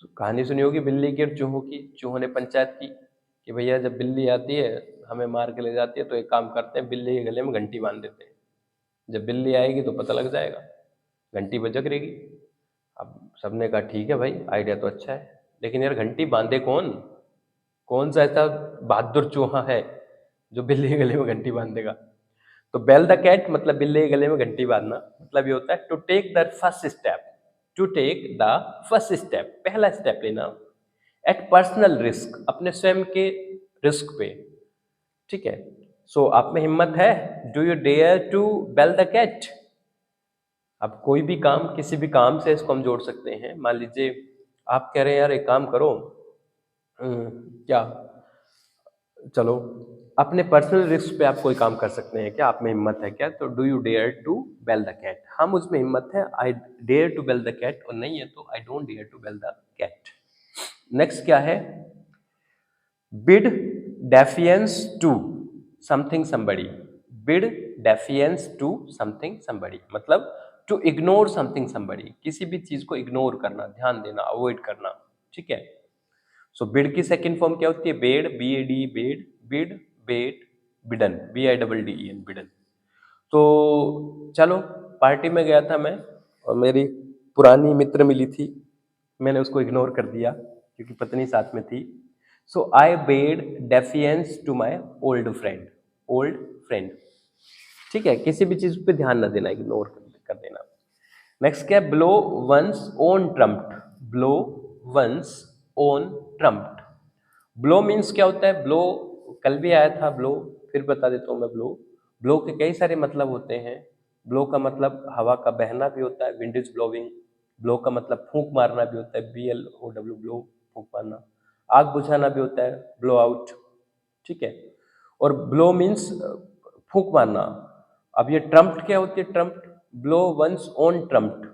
तो कहानी सुनी होगी बिल्ली की और चूहों की। चूहों ने पंचायत की कि भैया जब बिल्ली आती है हमें मार के ले जाती है, तो एक काम करते हैं, बिल्ली के गले में घंटी बांध देते हैं, जब बिल्ली आएगी तो पता लग जाएगा, घंटी बजक रहेगी। अब सबने कहा ठीक है भाई, आइडिया तो अच्छा है, लेकिन यार घंटी बांधे कौन, कौन सा ऐसा बहादुर चूहा है जो बिल्ली के गले में घंटी बांध देगा। तो बेल द कैट मतलब बिल्ली के गले में घंटी बांधना, मतलब ये होता है to take the first step. To take the first step, पहला स्टेप लेना, एट पर्सनल रिस्क, अपने स्वयं के रिस्क पे, ठीक है। सो आप में हिम्मत है, do you dare to bell the cat. अब कोई भी काम, किसी भी काम से इसको हम जोड़ सकते हैं। मान लीजिए आप कह रहे हैं यार एक काम करो, क्या, चलो अपने पर्सनल रिस्क पे आप कोई काम कर सकते हैं क्या, आप में हिम्मत है क्या, तो do you dare to bell the cat. हाँ, मुझ में हिम्मत है, I dare to bell the cat, और नहीं है तो I don't dare to bell the cat. Next क्या है, bid defiance to something somebody. Bid defiance to something somebody मतलब टू इग्नोर समथिंग समबडी, किसी भी चीज को इग्नोर करना, ध्यान देना, अवॉइड करना, ठीक है। सो बिड की सेकंड फॉर्म क्या होती है, bade, B A D, bade, bid, bade, bidden, B I double D E N, bidden. तो चलो, पार्टी में गया था मैं, और मेरी पुरानी मित्र मिली थी, मैंने उसको इग्नोर कर दिया क्योंकि पत्नी साथ में थी। So I bade defiance to my old friend. Old friend, ठीक है, किसी भी चीज पे ध्यान न देना, इग्नोर कर देना। नेक्स्ट क्या है, blow one's own trumped. Blow one's own trumped. Blow means क्या होता है, ब्लो कल भी आया था, ब्लो फिर बता देता हूँ मैं। ब्लो, ब्लो के कई सारे मतलब होते हैं। ब्लो का मतलब हवा का बहना भी होता है, विंड इज ब्लोइंग। ब्लो का मतलब फूंक मारना भी होता है, B L O W, blow, फूंक मारना। आग बुझाना भी होता है, ब्लो आउट, ठीक है। और ब्लो मीन्स फूंक मारना। अब ये ट्रम्प्ड क्या होती है, trumpet, blow one's on trumpet.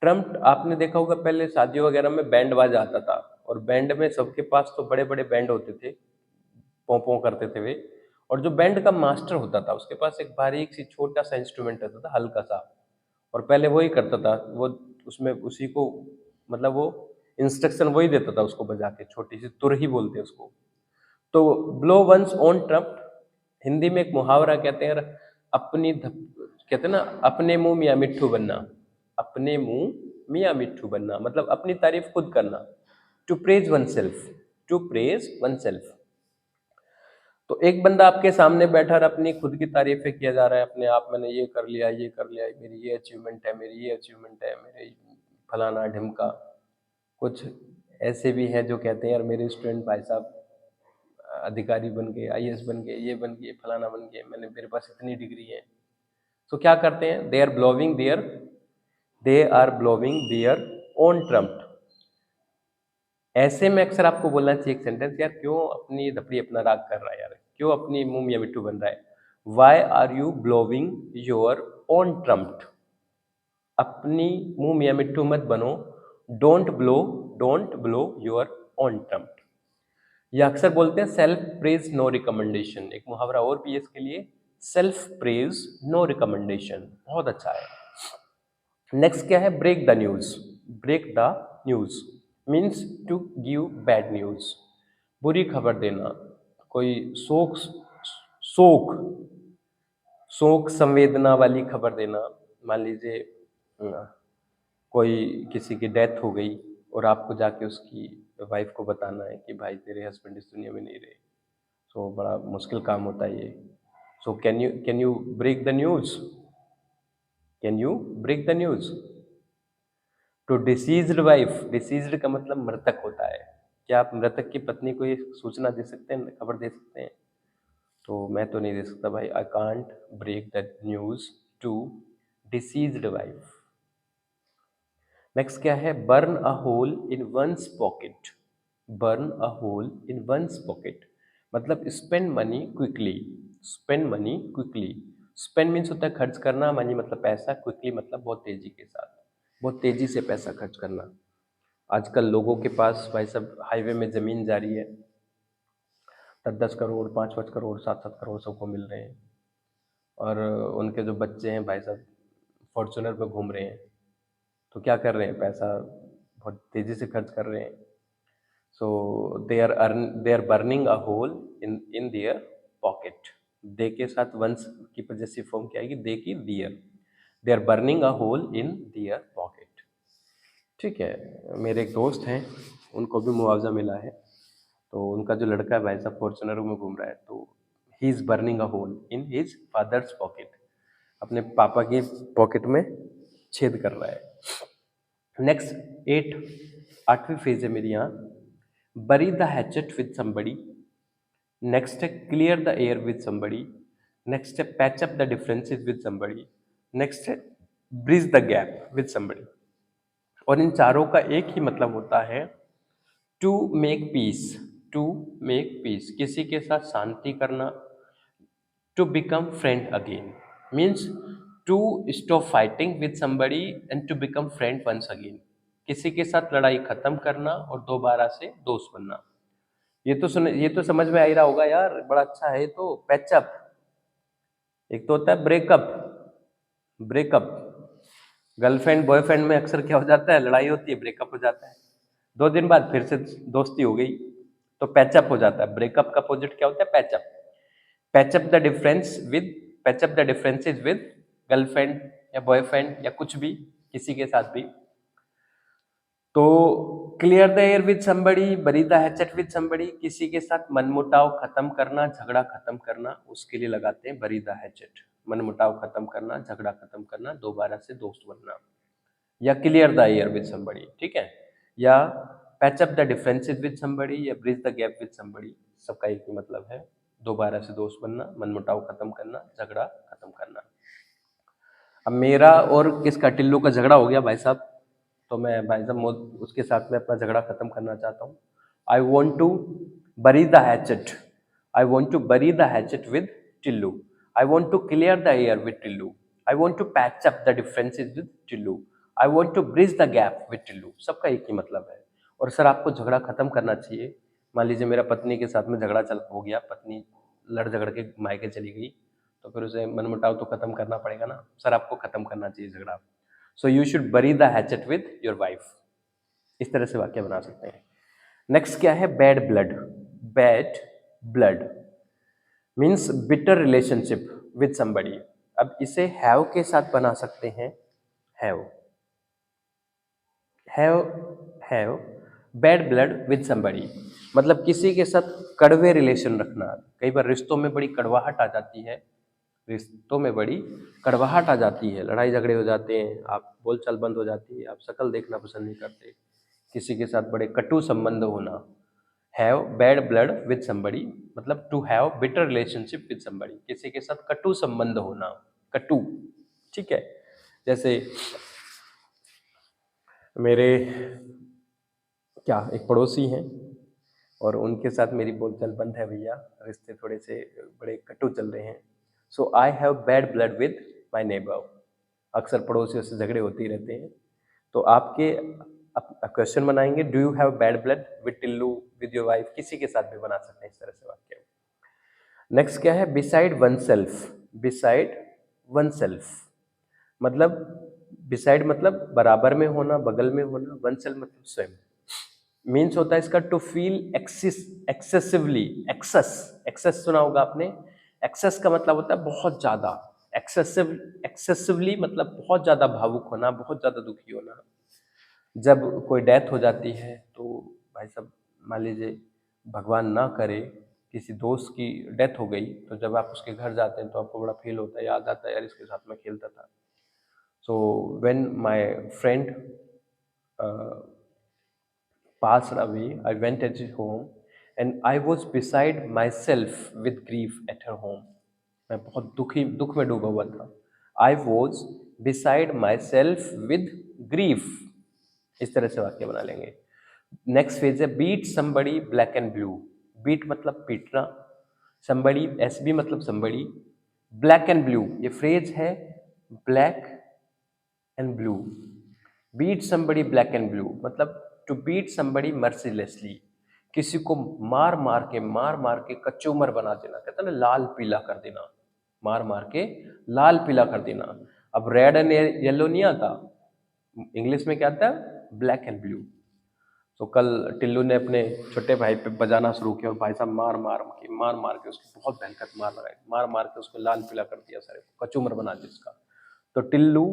Trumpet आपने देखा होगा, पहले शादियों वगैरह में बैंड बाजा आता था, और बैंड में सबके पास तो बड़े बड़े बैंड होते थे, पों पों करते थे वे। और जो बैंड का मास्टर होता था उसके पास एक बारीक सी छोटा सा इंस्ट्रूमेंट रहता था, हल्का सा। और पहले वही करता था वो, उसमें उसी को मतलब वो इंस्ट्रक्शन वही देता था उसको बजा के, छोटी सी तुर ही बोलते हैं उसको। तो blow one's own Trump, Hindi में एक मुहावरा कहते हैं, कहते हैं ना, अपने मुंह मियाँ मिट्ठू बनना। अपने मुंह मियाँ मिट्ठू बनना मतलब अपनी तारीफ खुद करना। To praise oneself, to praise oneself. तो एक बंदा आपके सामने बैठा और अपनी खुद की तारीफें किया जा रहा है अपने आप, मैंने ये कर लिया, ये कर लिया, मेरी ये अचीवमेंट है, मेरी ये अचीवमेंट है, मेरे फलाना ढिमका। कुछ ऐसे भी हैं जो कहते हैं यार मेरे स्टूडेंट भाई साहब अधिकारी बन गए, आईएएस बन गए, ये बन गए, फलाना बन गए, मैंने मेरे पास इतनी डिग्री है। तो क्या करते हैं, they are blowing their own trumpet. ऐसे में अक्सर आपको बोलना चाहिए एक सेंटेंस, यार क्यों अपनी धपड़ी अपना राग कर रहा है यार, क्यों अपनी मुंह मियाँ मिट्टू बन रहा है। Why are you blowing your own trumpet. अपनी मुंह मियाँ मिट्टू मत बनो। Don't blow your own trumpet. या अक्सर बोलते हैं सेल्फ प्रेज नो रिकमेंडेशन, एक मुहावरा और भी है इसके लिए, सेल्फ प्रेज नो रिकमेंडेशन, बहुत अच्छा है। नेक्स्ट क्या है, break the news. Break the news means to give bad news, बुरी खबर देना। कोई शोक शोक संवेदना वाली खबर देना। मान लीजिए कोई किसी की डेथ हो गई और आपको जाके उसकी वाइफ को बताना है कि भाई तेरे हस्बैंड इस दुनिया में नहीं रहे। सो बड़ा मुश्किल काम होता है ये। So can you break the news, can you break the news. To deceased wife, deceased का मतलब मृतक होता है। क्या आप मृतक की पत्नी को ये सूचना दे सकते हैं, खबर दे सकते हैं? तो मैं तो नहीं दे सकता भाई, I can't break the news to deceased wife. Next क्या है, burn a hole in one's pocket. Burn a hole in one's pocket मतलब spend money quickly, spend money quickly. Spend means होता है खर्च करना, मनी मतलब पैसा, क्विकली मतलब बहुत तेजी के साथ, बहुत तेजी से पैसा खर्च करना। आजकल लोगों के पास भाई सब हाईवे में ज़मीन जा रही है, 10-10 करोड़, 5-5 करोड़, 7-7 करोड़ सबको मिल रहे हैं। और उनके जो बच्चे हैं भाई साहब फॉर्चूनर पे घूम रहे हैं। तो क्या कर रहे हैं, पैसा बहुत तेज़ी से खर्च कर रहे हैं। So they are burning a hole in their pocket. They के साथ वंस की पजेसिव फॉर्म क्या आएगी, दे की their. They are burning a hole in their pocket. ठीक है, मेरे एक दोस्त हैं, उनको भी मुआवजा मिला है। तो उनका जो लड़का है भाई साहब फॉर्चुनर में घूम रहा है, तो he is burning a hole in his father's pocket, अपने पापा की पॉकेट में छेद कर रहा है। नेक्स्ट 8वीं फेज है मेरी यहाँ, bury the hatchet with somebody. Next है clear the air with somebody. Next है patch up the differences with somebody. Next है bridge the gap with somebody. और इन चारों का एक ही मतलब होता है, to make peace. To make peace किसी के साथ शांति करना। To become friend again means to stop fighting with somebody and to become friend once again, किसी के साथ लड़ाई खत्म करना और दोबारा से दोस्त बनना। ये तो समझ में आ ही रहा होगा यार, बड़ा अच्छा है। तो पैचअप, एक तो होता है ब्रेकअप। ब्रेकअप गर्लफ्रेंड बॉयफ्रेंड में अक्सर क्या हो जाता है, लड़ाई होती है, ब्रेकअप हो जाता है, 2 दिन बाद फिर से दोस्ती हो गई, तो पैचअप हो जाता है। ब्रेकअप का अपोजिट क्या होता है, patch up. Patch up the difference with patch up the differences with girlfriend या बॉयफ्रेंड या कुछ भी, किसी के साथ भी। तो clear the air with somebody, bury the hatchet with somebody, किसी के साथ मनमुटाव खत्म करना, झगड़ा खत्म करना, उसके लिए लगाते हैं बरी द हैचेट। मनमुटाव खत्म करना, झगड़ा खत्म करना, दोबारा से दोस्त बनना। या clear the air with somebody, ठीक है, या patch up the differences with somebody या bridge the gap with somebody, सबका एक ही मतलब है, दोबारा से दोस्त बनना, मनमुटाव खत्म करना, झगड़ा खत्म करना। अब मेरा और किसका, टिल्लू का झगड़ा हो गया भाई साहब, तो मैं भाई साहब उसके साथ में अपना झगड़ा खत्म करना चाहता हूँ। I want to bury the hatchet, I want to bury the hatchet with Tillu. I want to clear the air with Tillu. I want to patch up the differences with Tillu. I want to bridge the gap with Tillu, सबका एक ही मतलब है। और सर आपको झगड़ा खत्म करना चाहिए। मान लीजिए मेरा पत्नी के साथ में झगड़ा चल हो गया, पत्नी लड़ झगड़ के मायके चली गई, तो फिर उसे मनमुटाव तो खत्म करना पड़ेगा ना, सर आपको खत्म करना चाहिए झगड़ा। सो यू शुड बरी the hatchet with your wife. इस तरह से वाक्य बना सकते हैं। नेक्स्ट क्या है, bad blood. Bad blood means bitter relationship with somebody. अब इसे हैव के साथ बना सकते हैं, have have have bad blood with somebody, मतलब किसी के साथ कड़वे रिलेशन रखना। कई बार रिश्तों में बड़ी कड़वाहट आ जाती है, रिश्तों में बड़ी कड़वाहट आ जाती है, लड़ाई झगड़े हो जाते हैं, आप बोलचाल बंद हो जाती है, आप शक्ल देखना पसंद नहीं करते, किसी के साथ बड़े कटु संबंध होना। Have bad blood with somebody मतलब to have bitter relationship with somebody, किसी के साथ कटु संबंध होना, कटु, ठीक है। जैसे मेरे क्या एक पड़ोसी हैं और उनके साथ मेरी बोलचाल बंद है भैया, रिश्ते थोड़े से बड़े कटु चल रहे हैं। So I have bad blood with my neighbour. अक्सर पड़ोसियों से झगड़े होते ही रहते हैं। तो आपके क्वेश्चन बनाएंगे, do you have bad blood with Tillu with your wife, किसी के साथ भी बना सकते हैं इस तरह से वाक्य। नेक्स्ट क्या है, beside one self. Beside one self मतलब बिसाइड मतलब बराबर में होना, बगल में होना, वन सेल्फ मतलब स्वयं। मीन्स होता है इसका to feel excessively, excess, excess सुना होगा आपने। एक्सेस का मतलब होता है बहुत ज्यादा, एक्सेसिव, एक्सेसिवली मतलब बहुत ज्यादा भावुक होना, बहुत ज्यादा दुखी होना। जब कोई डेथ हो जाती है तो भाई साहब मान लीजिए भगवान ना करे किसी दोस्त की डेथ हो गई, तो जब आप उसके घर जाते हैं तो आपको बड़ा फील होता है, याद आता है यार इसके साथ में खेलता था। So when my friend passed away, I went at his home and I was beside myself with grief at her home. मैं बहुत दुख में डूबा हुआ था। I was beside myself with grief। इस तरह से वाक्य बना लेंगे। नेक्स्ट फेज है beat somebody black and blue। Beat मतलब पीटना, somebody SB मतलब somebody, black and blue ये फ्रेज है black and blue। Beat somebody black and blue मतलब टू बीट somebody mercilessly, किसी को मार मार के कचूमर बना देना, कहते हैं ना लाल पीला कर देना, मार मार के लाल पीला कर देना। अब रेड एंड येलो नहीं आता, इंग्लिश में क्या आता है, ब्लैक एंड ब्लू। तो कल टिल्लू ने अपने छोटे भाई पे बजाना शुरू किया और भाई साहब मार मार के उसको बहुत भयंकर मार लगाई, मार मार के उसको लाल पीला कर दिया, सारे कचूमर बना दिया इसका। तो टिल्लू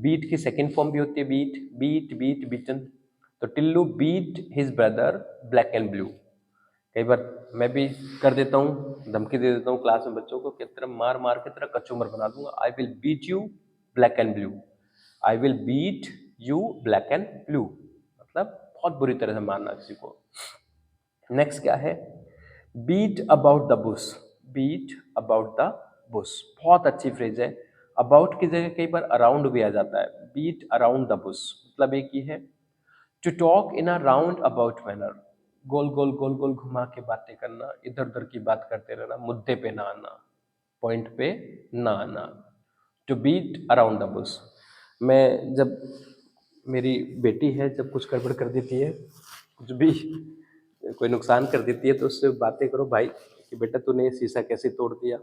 बीट की सेकेंड फॉर्म भी होती है, बीट बीट बीट बीटन। तो Tillu beat his brother black and blue. कई बार मैं भी कर देता हूँ, धमकी दे देता हूँ क्लास में बच्चों को कि तेरा मार मार के तेरा कचूमर बना दूंगा, I will beat you black and blue, I will beat you black and blue मतलब बहुत बुरी तरह से मारना किसी को। नेक्स्ट क्या है, beat about the bush. Beat about the bush बहुत अच्छी फ्रेज है। अबाउट की जगह कई बार अराउंड भी आ जाता है, बीट अराउंड द बुश मतलब एक ही है to talk in a roundabout manner, गोल गोल गोल गोल घुमा के बातें करना, इधर उधर की बात करते रहना, मुद्दे पे ना आना, पॉइंट पे ना आना। To beat around the bush. मैं जब मेरी बेटी है जब कुछ गड़बड़ कर देती है, कुछ भी कोई नुकसान कर देती है, तो उससे बातें करो भाई कि बेटा तूने ये शीशा कैसे तोड़ दिया,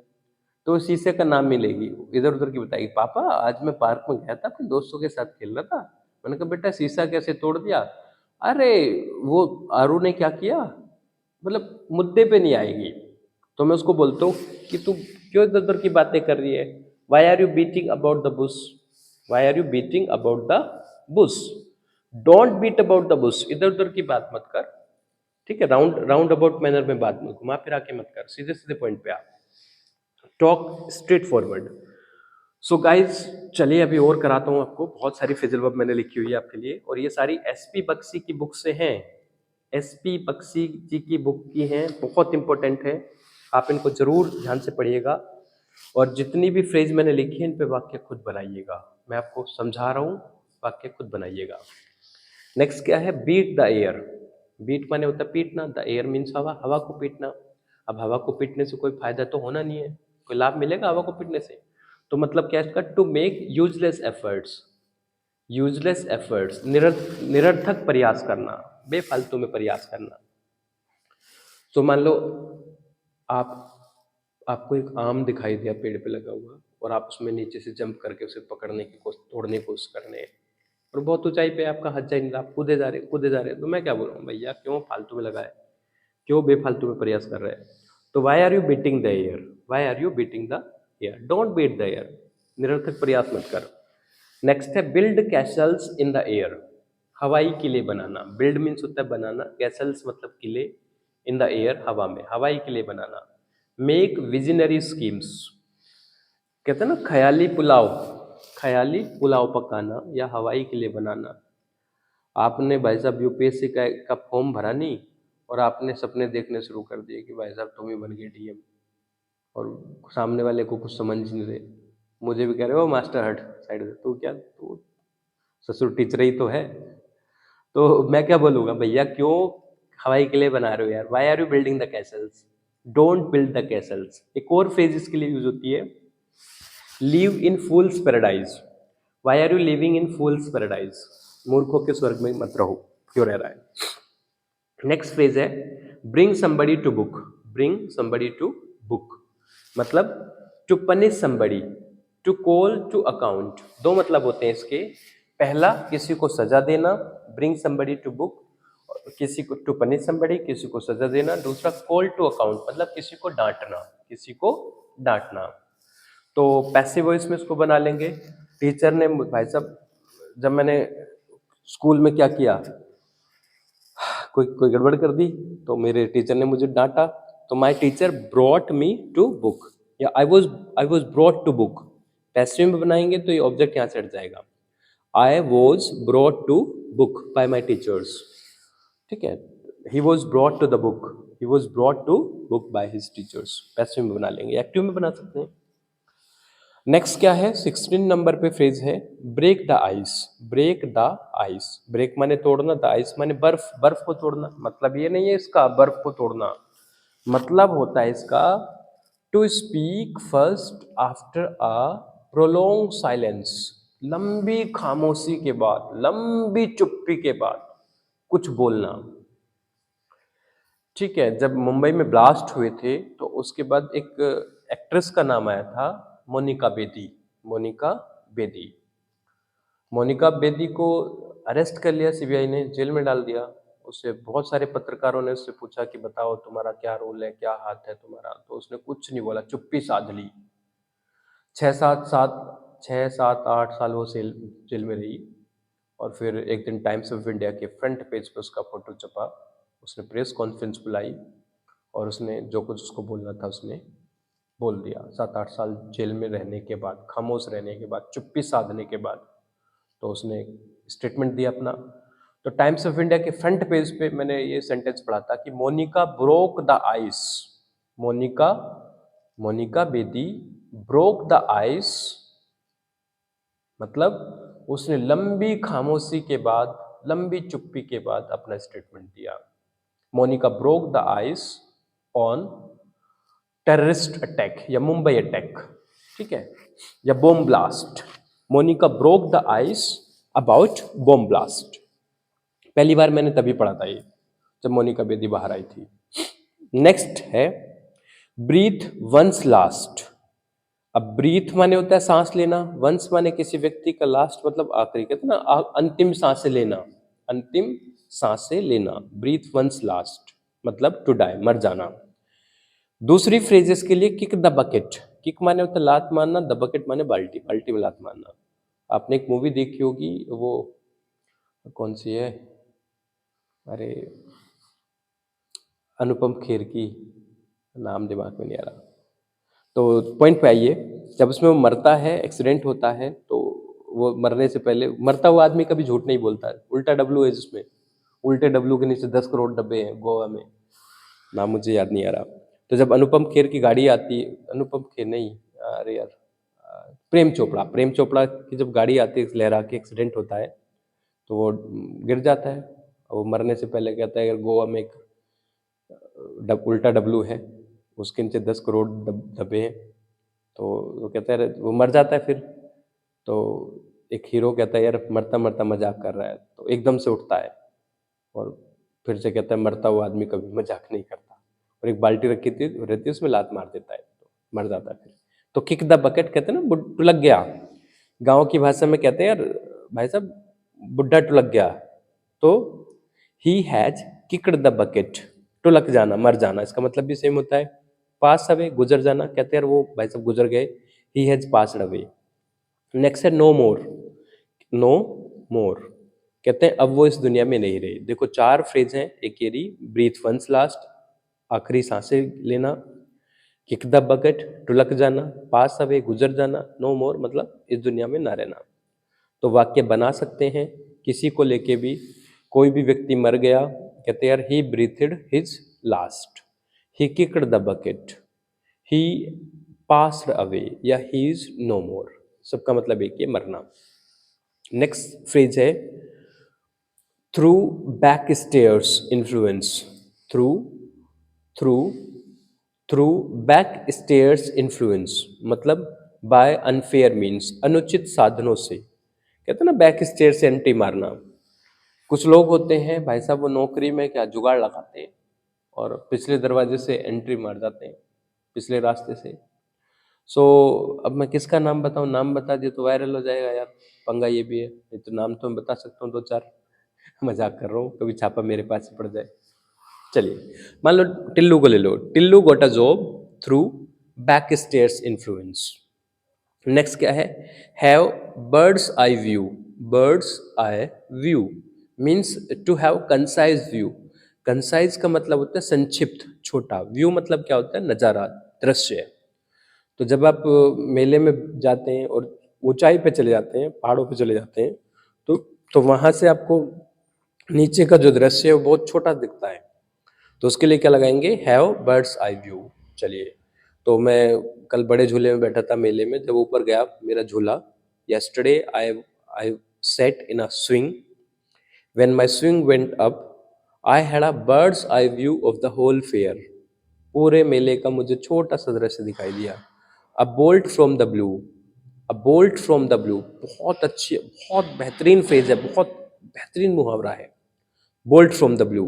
तो उस शीशे का नाम मिलेगी, इधर उधर की बताएगी, पापा आज मैं पार्क में गया था अपने दोस्तों के साथ खेल रहा था, मैंने कहा बेटा शीशा कैसे तोड़ दिया, अरे वो आरू ने क्या किया, मतलब मुद्दे पे नहीं आएगी। तो मैं उसको बोलता हूँ कि तू क्यों इधर उधर की बातें कर रही है, why are you beating about the bush, why are you beating about the bush, don't beat about the bush, इधर उधर की बात मत कर, ठीक है, राउंड राउंड अबाउट मैनर में बात मत, घुमा फिरा के मत कर, सीधे सीधे पॉइंट पे आ, talk straightforward. So guys चलिए अभी और कराता हूँ आपको, बहुत सारी फिजल वर्ब मैंने लिखी हुई है आपके लिए, और ये सारी एसपी बख्शी की बुक से हैं, एसपी बख्शी जी की बुक की हैं, बहुत इंपॉर्टेंट है, आप इनको जरूर ध्यान से पढ़िएगा, और जितनी भी फ्रेज मैंने लिखी है इन पे वाक्य खुद बनाइएगा, मैं आपको समझा रहा हूँ, वाक्य खुद बनाइएगा। नेक्स्ट क्या है, बीट द एयर। बीट माने होता है पीटना, द एयर मीन्स हवा, हवा को पीटना। अब हवा को पीटने से कोई फायदा तो होना नहीं है, कोई लाभ मिलेगा हवा को पीटने से, तो मतलब क्या है इसका, to make useless efforts, useless efforts, निरर्थक प्रयास करना, बेफालतू में प्रयास करना। तो मान लो आप आपको एक आम दिखाई दिया पेड़ पे लगा हुआ और आप उसमें नीचे से जंप करके उसे पकड़ने की कोशिश, तोड़ने की कोशिश कर रहे हैं और बहुत ऊंचाई पे आपका हाथ जा नहीं रहा, आप कूदे जा रहे हैं, तो मैं क्या बोल रहा हूँ, भैया क्यों फालतू में लगाए, क्यों बेफालतू में प्रयास कर रहे हैं। तो why are you beating the air, why are you beating the air, don't beat the air, निरर्थक प्रयास मत कर। नेक्स्ट है build castles in the air, हवाई किले बनाना। बिल्ड मीन्स होता है बनाना, कैसल्स मतलब किले, इन द एयर हवा में, हवाई किले बनाना। मेक विजनरी स्कीम्स, कहते हैं ना ख्याली पुलाव, ख्याली पुलाव पकाना या हवाई किले बनाना। आपने भाई साहब यूपीएससी का फॉर्म भरा नहीं और आपने सपने देखने शुरू कर दिए कि भाई साहब तुम ही बन गए डीएम, और सामने वाले को कुछ समझ नहीं रहे, मुझे भी कह रहे हो मास्टर हट साइड से, तू क्या, तू ससुर टीचर ही तो है। तो मैं क्या बोलूंगा, भैया क्यों हवाई किले बना रहे हो यार, why are you building the castles, don't build the castles. एक और फ्रेज इसके लिए यूज होती है, live in fool's paradise, why are you living in fool's paradise, मूर्खों के स्वर्ग में मत रहो, क्यों रह रहा है। नेक्स्ट फ्रेज है bring somebody to book, bring somebody to book मतलब to punish somebody, to call to account. दो मतलब होते हैं इसके, पहला किसी को सजा देना, ब्रिंग समबडी टू बुक, किसी को टू पनिश समबडी, किसी को सजा देना। दूसरा कॉल टू अकाउंट मतलब किसी को डांटना, किसी को डांटना। तो पैसिव वॉइस में इसको बना लेंगे। टीचर ने भाई साहब, जब मैंने स्कूल में क्या किया, कोई कोई गड़बड़ कर दी तो मेरे टीचर ने मुझे डांटा, तो my teacher brought me to book, या I was brought to book. Passive में बनाएंगे तो ये ऑब्जेक्ट यहाँ से हट जाएगा, I was brought to book by my teachers, ठीक है। He was brought to the book, he was brought to book by his teachers, passive में बना लेंगे। एक्टिव में बना सकते हैं। नेक्स्ट क्या है, 16 नंबर पे फ्रेज है break the ice, break the ice, break माने तोड़ना, द आइस माने बर्फ, बर्फ को तोड़ना। मतलब ये नहीं है इसका बर्फ को तोड़ना, मतलब होता है इसका to speak first after a prolong silence, लंबी खामोशी के बाद, लंबी चुप्पी के बाद कुछ बोलना। ठीक है, जब मुंबई में ब्लास्ट हुए थे तो उसके बाद एक एक्ट्रेस का नाम आया था मोनिका बेदी, मोनिका बेदी। मोनिका बेदी को अरेस्ट कर लिया सीबीआई ने, जेल में डाल दिया। उससे बहुत सारे पत्रकारों ने उससे पूछा कि बताओ तुम्हारा क्या रोल है, क्या हाथ है तुम्हारा, तो उसने कुछ नहीं बोला, चुप्पी साध ली। 6 7 8 साल वो जेल में रही। और फिर एक दिन टाइम्स ऑफ इंडिया के फ्रंट पेज पर उसका फोटो छपा, उसने प्रेस कॉन्फ्रेंस बुलाई और उसने जो कुछ उसको बोलना था उसने बोल दिया। 7 8 साल जेल में रहने के बाद, खामोश रहने के बाद, चुप्पी साधने के बाद, तो उसने स्टेटमेंट दिया अपना। तो टाइम्स ऑफ इंडिया के फ्रंट पेज पे मैंने ये सेंटेंस पढ़ा था कि Monika broke the ice, Monika Monika Bedi broke the ice, मतलब उसने लंबी खामोशी के बाद, लंबी चुप्पी के बाद अपना स्टेटमेंट दिया। Monika broke the ice on terrorist attack या मुंबई अटैक, ठीक है, या bomb blast. Monika broke the ice about bomb blast. पहली बार मैंने तभी पढ़ा था ये, जब मोनिका बेदी बाहर आई थी। नेक्स्ट है ब्रीथ वंस लास्ट। अब ब्रीथ माने होता है सांस लेना, वंस माने किसी व्यक्ति का, लास्ट मतलब आखिरी, कहते हैं ना अंतिम सांसें लेना, अंतिम सांसें लेना, ब्रीथ वंस लास्ट मतलब टू डाई, मर जाना। दूसरी फ्रेजेस के लिए किक द बकेट, किक माने होता है लात मारना, द बकेट माने बाल्टी, बाल्टी में लात मारना। आपने एक मूवी देखी होगी, वो कौन सी है, अरे अनुपम खेर की, नाम दिमाग में नहीं आ रहा। तो पॉइंट पे आइए, जब उसमें वो मरता है, एक्सीडेंट होता है, तो वो मरने से पहले, मरता हुआ आदमी कभी झूठ नहीं बोलता है, उल्टा डब्लू है जिसमें, उल्टे डब्लू के नीचे 10 करोड़ डब्बे हैं गोवा में, नाम मुझे याद नहीं आ रहा। तो जब अनुपम खेर की गाड़ी आती है, अनुपम खेर नहीं, अरे यार, प्रेम चोपड़ा, प्रेम चोपड़ा की जब गाड़ी आती है लहरा के, एक्सीडेंट होता है तो वो गिर जाता है। और वो मरने से पहले कहता है अगर गोवा में एक उल्टा डब्लू है, उसके नीचे 10 करोड़ डब्बे हैं, तो वो कहता है वो मर जाता है फिर। तो एक हीरो कहता है यार मरता मरता मजाक कर रहा है, तो एकदम से उठता है और फिर से कहता है मरता हुआ आदमी कभी मजाक नहीं करता, और एक बाल्टी रखी थी रहती है उसमें लात मार देता है तो मर जाता है फिर। तो किक द बकेट कहते हैं ना, टुलक गया। गांव की भाषा में कहते हैं यार भाई साहब बुड्ढा टुलक गया, तो he has kicked the bucket, टुलक जाना मर जाना, इसका मतलब भी सेम होता है। पास अवे गुजर जाना, कहते हैं यार वो भाई साहब गुजर गए, he has passed away. Next है नो मोर, नो मोर कहते हैं अब वो इस दुनिया में नहीं रहे। देखो चार फ्रेज हैं, एक ये रही ब्रीथ वंस लास्ट, आखिरी सांसें लेना, किक द बकेट टुलक जाना, पास अवे गुजर जाना, नो मोर मतलब इस दुनिया में ना रहना। तो वाक्य बना सकते हैं किसी को लेके भी, कोई भी व्यक्ति मर गया कहते हैं यार he breathed his last, he kicked the bucket, he passed away, या ही इज नो मोर, सबका मतलब एक है मरना। नेक्स्ट फ्रेज है through back stairs influence, through through through back stairs influence मतलब बाय अनफेयर मीन्स, अनुचित साधनों से। कहते हैं ना बैक स्टेयर से एंट्री मारना। कुछ लोग होते हैं भाई साहब वो नौकरी में क्या जुगाड़ लगाते हैं और पिछले दरवाजे से एंट्री मार जाते हैं, पिछले रास्ते से। सो अब मैं किसका नाम बताऊं, नाम बता दिया तो वायरल हो जाएगा यार, पंगा ये भी है। नहीं तो नाम तो मैं बता सकता हूँ दो चार, मजाक कर रहा हूँ, कभी छापा मेरे पास ही पड़ जाए। चलिए मान लो टिल्लू को ले लो, Tillu got a job through back stairs influence. Next क्या है, have bird's eye view, bird's eye view means to have concise view. Concise का मतलब होता है संक्षिप्त छोटा, व्यू मतलब क्या होता है नज़ारा दृश्य। तो जब आप मेले में जाते हैं और ऊंचाई पे चले जाते हैं, पहाड़ों पे चले जाते हैं, तो वहां से आपको नीचे का जो दृश्य है वो बहुत छोटा दिखता है, तो उसके लिए क्या लगाएंगे, हैव बर्ड्स आई व्यू। चलिए, तो मैं कल बड़े झूले में बैठा था मेले में, जब ऊपर गया मेरा झूला, yesterday I sat in a swing, when my swing went up I had a bird's eye view of the whole fair। पूरे मेले का मुझे छोटा सा दृश्य दिखाई दिया। अ bolt from the blue, a bolt from the blue बहुत अच्छी, बहुत बेहतरीन फ्रेज है, बहुत बेहतरीन मुहावरा है। बोल्ट फ्रॉम द ब्लू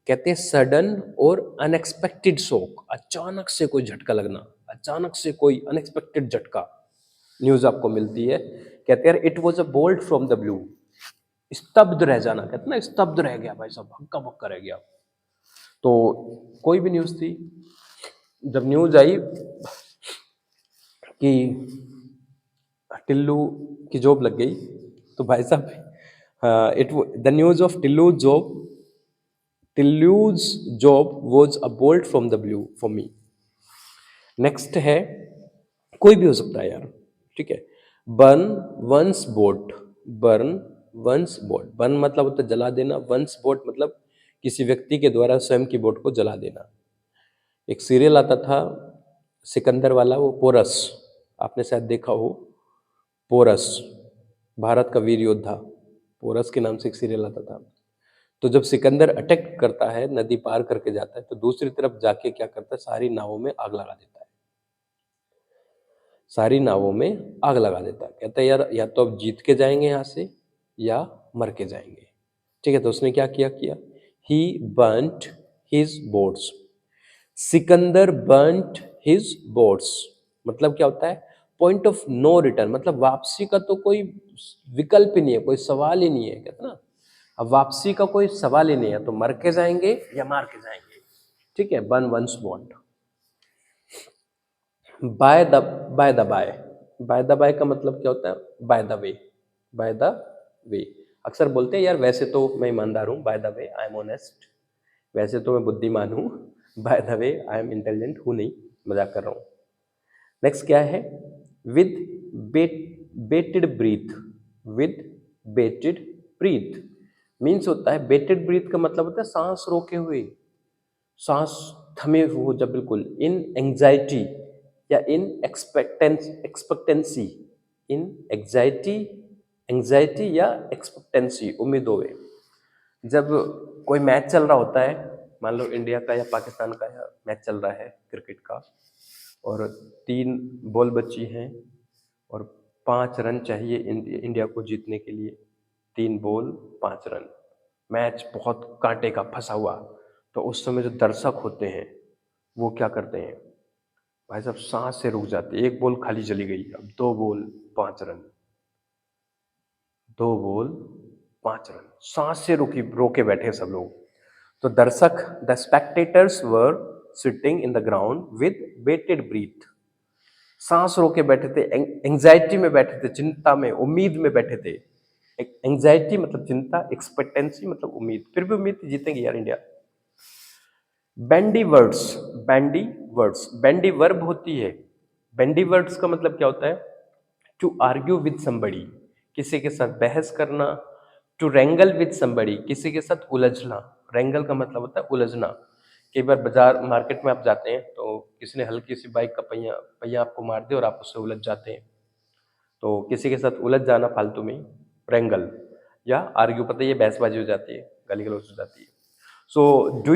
कहते हैं सडन और अनएक्सपेक्टेड शॉक, अचानक से कोई झटका लगना, अचानक से कोई अनएक्सपेक्टेड झटका न्यूज आपको मिलती है। कहते हैं it was a bolt from the blue, स्तब्ध रह जाना, कहते ना स्तब्ध रह गया भाई साहब, हक्का बक्का रह गया। तो कोई भी न्यूज थी, जब न्यूज आई कि टिल्लू की जॉब लग गई, तो भाई साहब it the news of Tillu's job was a bolt from the blue for me. Next है, कोई भी हो सकता है यार, ठीक है। Burn one's boat, burn one's boat, burn मतलब होता है जला देना, वंस बोट मतलब किसी व्यक्ति के द्वारा स्वयं की बोट को जला देना। एक सीरियल आता था सिकंदर वाला, वो पोरस, आपने शायद देखा हो, पोरस भारत का वीर योद्धा, पोरस के नाम से एक सीरियल आता था। तो जब सिकंदर अटैक करता है, नदी पार करके जाता है, तो दूसरी तरफ जाके क्या करता है, सारी नावों में आग लगा देता है, सारी नावों में आग लगा देता है। कहता है यार या तो अब जीत के जाएंगे यहाँ से या मर के जाएंगे, ठीक है। तो उसने क्या किया, he burnt his boats, Sikandar burnt his boats मतलब क्या होता है, पॉइंट ऑफ नो रिटर्न, मतलब वापसी का तो कोई विकल्प ही नहीं है, कोई सवाल ही नहीं है, कहते ना अब वापसी का कोई सवाल ही नहीं है, तो मर के जाएंगे या मार के जाएंगे, ठीक है। Burn one's boat. By the by the by, by the by का मतलब क्या होता है, by the way, by the way. अक्सर बोलते हैं यार वैसे तो मैं ईमानदार हूँ, by the way I am honest, वैसे तो मैं बुद्धिमान हूँ, by the way I am intelligent हूँ नहीं, मजाक कर रहा हूँ। नेक्स्ट क्या है, with bate bated breath, with bated breath means होता है, बेटेड ब्रीथ का मतलब होता है सांस रोके हुए, सांस थमे हुए, जब बिल्कुल इन एंजाइटी या इन एक्सपेक्टेंसी, इन एंजाइटी, एंजाइटी या एक्सपेक्टेंसी, उम्मीदों में। जब कोई मैच चल रहा होता है, मान लो इंडिया का या पाकिस्तान का या मैच चल रहा है क्रिकेट का, और 3 बॉल बची हैं और 5 रन चाहिए इंडिया को जीतने के लिए, 3 बॉल 5 रन। मैच बहुत कांटे का फंसा हुआ। तो उस समय जो दर्शक होते हैं वो क्या करते हैं भाई साहब, सांस से रुक जाते हैं। 1 बॉल खाली चली गई, अब 2 बॉल 5 रन, 2 बॉल 5 रन, सांस से रुकी रोके बैठे सब लोग। तो दर्शक, the spectators were sitting in the ground with bated breath, सांस रोके बैठे थे, एंजाइटी में बैठे थे, चिंता में, उम्मीद में बैठे थे। एंजाइटी मतलब चिंता, एक्सपेक्टेंसी मतलब उम्मीद, फिर भी उम्मीद थी जीतेंगे यार India. Bandy words, bandy words, bandy verb होती है। बैंडी वर्ड्स का मतलब क्या होता है? टू आर्ग्यू विद समबडी, किसी के साथ बहस करना। टू रेंगल विद समबडी, किसी के साथ उलझना। रेंगल का मतलब होता है उलझना। कई बार बाजार मार्केट में आप जाते हैं तो किसी ने हल्की सी बाइक का पहिया पहिया आपको मार दे और आप उससे उलझ जाते हैं, तो किसी के साथ उलझ जाना फालतू में, रेंगल। या आर्ग्यू, पता है ये बहसबाजी हो जाती है, गाली गलौज हो जाती है। So do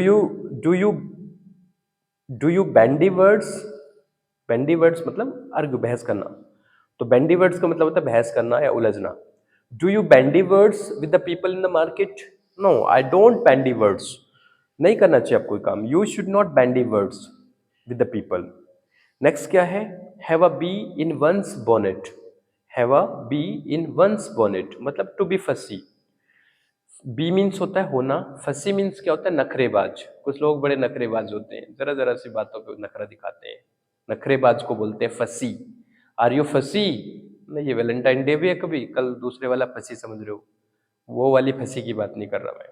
you bandy words, bandy words मतलब आर्ग्यू, बहस करना। तो बैंडी वर्ड्स का मतलब होता है बहस करना या उलझना। Do you bandy words with the people in the market? No, I don't bandy words. नहीं करना चाहिए आप कोई काम। You should not bandy words with the people. Next क्या है? Have a bee in one's bonnet. Have a bee in one's bonnet मतलब to be fussy. Be means होता है होना, फसी मीन्स क्या होता है? नखरेबाज। कुछ लोग बड़े नखरेबाज होते हैं, जरा जरा सी बातों पे नखरा दिखाते हैं, नखरेबाज को बोलते हैं फसी। आर यू फसी? नहीं, ये वैलेंटाइन डे भी है, कभी कल दूसरे वाला फसी समझ रहे हो, वो वाली फसी की बात नहीं कर रहा मैं,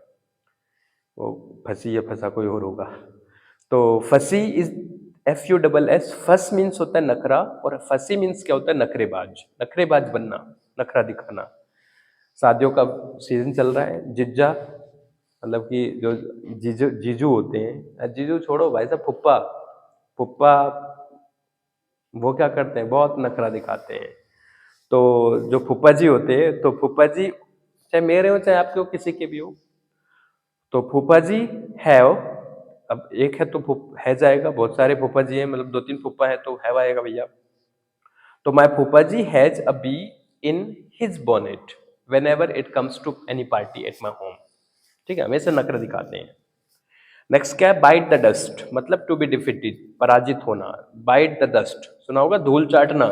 वो फसी या फंसा कोई और होगा। तो फसी इज FUSS। फस मीन्स होता है नखरा, और फसी मीन्स क्या होता है? नखरेबाज, नखरेबाज बनना, नखरा दिखाना। शादियों का सीजन चल रहा है, जिज्जा मतलब कि जो जीजू जीजू होते हैं, जीजू छोड़ो भाई साहब, फुप्पा, फुप्पा वो क्या करते हैं? बहुत नखरा दिखाते हैं। तो जो फूफा जी होते हैं, तो फूफा जी चाहे मेरे हो चाहे आपके हो, किसी के भी हो, तो फूफा जी हैव, अब एक है तो है जाएगा, बहुत सारे फूफा जी हैं, मतलब 2-3 फूफा है तो हैव आएगा भैया। तो माय फूफा जी has a bee in his bonnet whenever it comes to any party at my home. ठीक है, हमेशा नखरा दिखाते हैं। नेक्स्ट क्या है? बाइट द डस्ट मतलब टू बी डिफीटेड, पराजित होना। बाइट द डस्ट सुना होगा, धूल चाटना।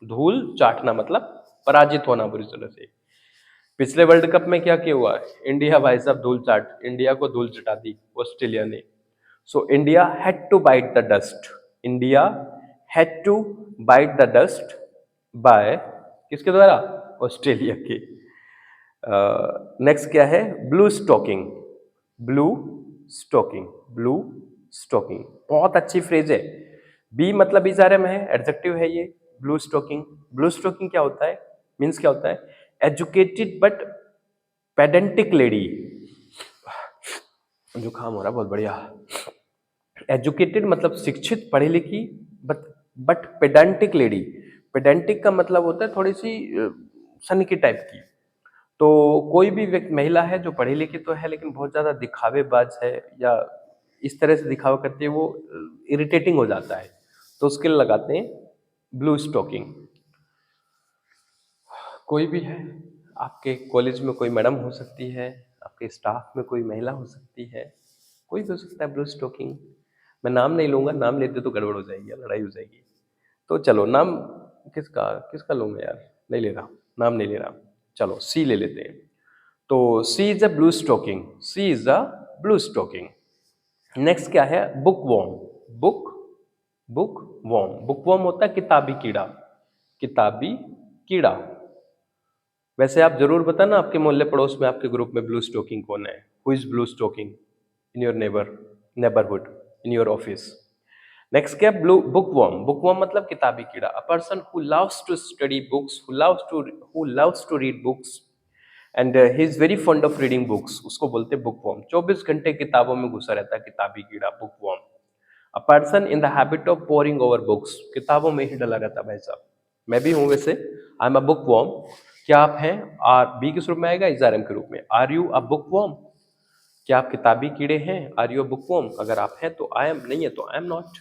धूल चाटना मतलब पराजित होना बुरी तरह से। पिछले वर्ल्ड कप में क्या किया हुआ है? इंडिया भाई साहब धूल चाट, इंडिया को धूल चटा दी ऑस्ट्रेलिया ने। So India had to bite the dust, India had to bite the dust by, किसके द्वारा? ऑस्ट्रेलिया के। नेक्स्ट क्या है? Blue stocking, blue stocking, blue stocking बहुत अच्छी फ्रेज है। बी मतलब इजारे में है, एडजेक्टिव है ये। ब्लू स्टॉकिंग, ब्लू स्टॉकिंग क्या होता है? मीन्स क्या होता है? Educated but pedantic lady. जुकाम हो रहा बहुत बढ़िया। एजुकेटेड मतलब शिक्षित, पढ़ी लिखी, बट पेडेंटिक लेडी। पेडेंटिक का मतलब होता है थोड़ी सी सनकी टाइप की। तो कोई भी व्यक्ति, महिला है जो पढ़ी लिखी तो है लेकिन बहुत ज्यादा दिखावेबाज है, या इस तरह से दिखावा करती है, वो इरिटेटिंग हो जाता है, तो उसके लिए लगाते हैं ब्लू स्टॉकिंग। कोई भी है, आपके कॉलेज में कोई मैडम हो सकती है, आपके स्टाफ में कोई महिला हो सकती है, कोई भी हो सकता है ब्लू स्टॉकिंग। मैं नाम नहीं लूंगा, नाम लेते तो गड़बड़ हो जाएगी, लड़ाई हो जाएगी। तो चलो नाम किसका किसका लूंगा यार, नहीं ले रहा, नाम नहीं ले रहा। चलो सी ले लेते हैं। तो she is a blue stocking, she is a blue stocking. Next क्या है? Bookworm, book bookworm, bookworm होता है किताबी कीड़ा, किताबी कीड़ा। वैसे आप जरूर बताना आपके मोहल्ले पड़ोस में, आपके ग्रुप में ब्लू स्टोकिंग कौन है? Who is blue stocking in your neighbourhood, in your office. Next क्या? ब्लू बुकवर्म, बुकवर्म मतलब किताबी कीड़ा। A person who loves to study books, who loves to read books and he is very fond of reading books, उसको बोलते हैं बुकवर्म। 24 घंटे किताबों में घुसा रहता है किताबी कीड़ा, bookworm. A person in the habit of pouring over books, किताबों में ही डला रहता है भाई साहब। मैं भी हूं वैसे, I am a bookworm. क्या आप हैं? आर बी किस रूप में आएगा? इजारम के रूप में। Are you a bookworm? क्या आप किताबी कीड़े हैं? Are you a bookworm? अगर आप हैं तो आई एम, नहीं है तो आई एम नॉट।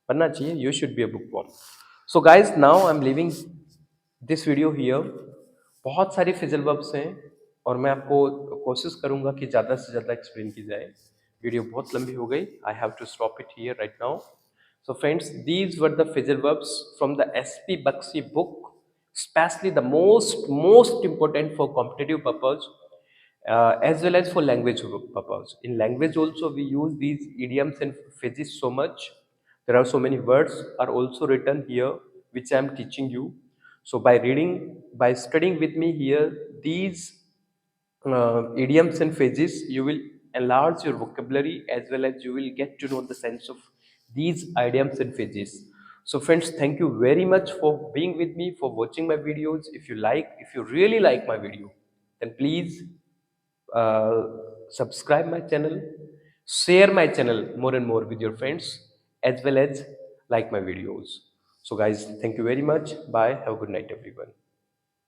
बनना चाहिए, you should be a bookworm. So guys now I am living this video here बहुत सारे फिजल वर्ब्स हैं और मैं आपको कोशिश करूंगा कि ज़्यादा से ज़्यादा एक्सप्लेन की जाए। वीडियो बहुत लंबी हो गई, I have to stop it here right now. So friends, these were the physical verbs from the SP Bakshi book, especially the most important for competitive purpose, as well as for language purpose. In language also we use these idioms and phrases so much. There are so many words are also written here which I am teaching you. So by reading, by studying with me here, these idioms and phrases, you will enlarge your vocabulary as well as you will get to know the sense of these idioms and phrases. So friends, thank you very much for being with me, for watching my videos. If you really like my video, then please uh, subscribe my channel, share my channel more and more with your friends, as well as like my videos. So guys, thank you very much. Bye. Have a good night, everyone.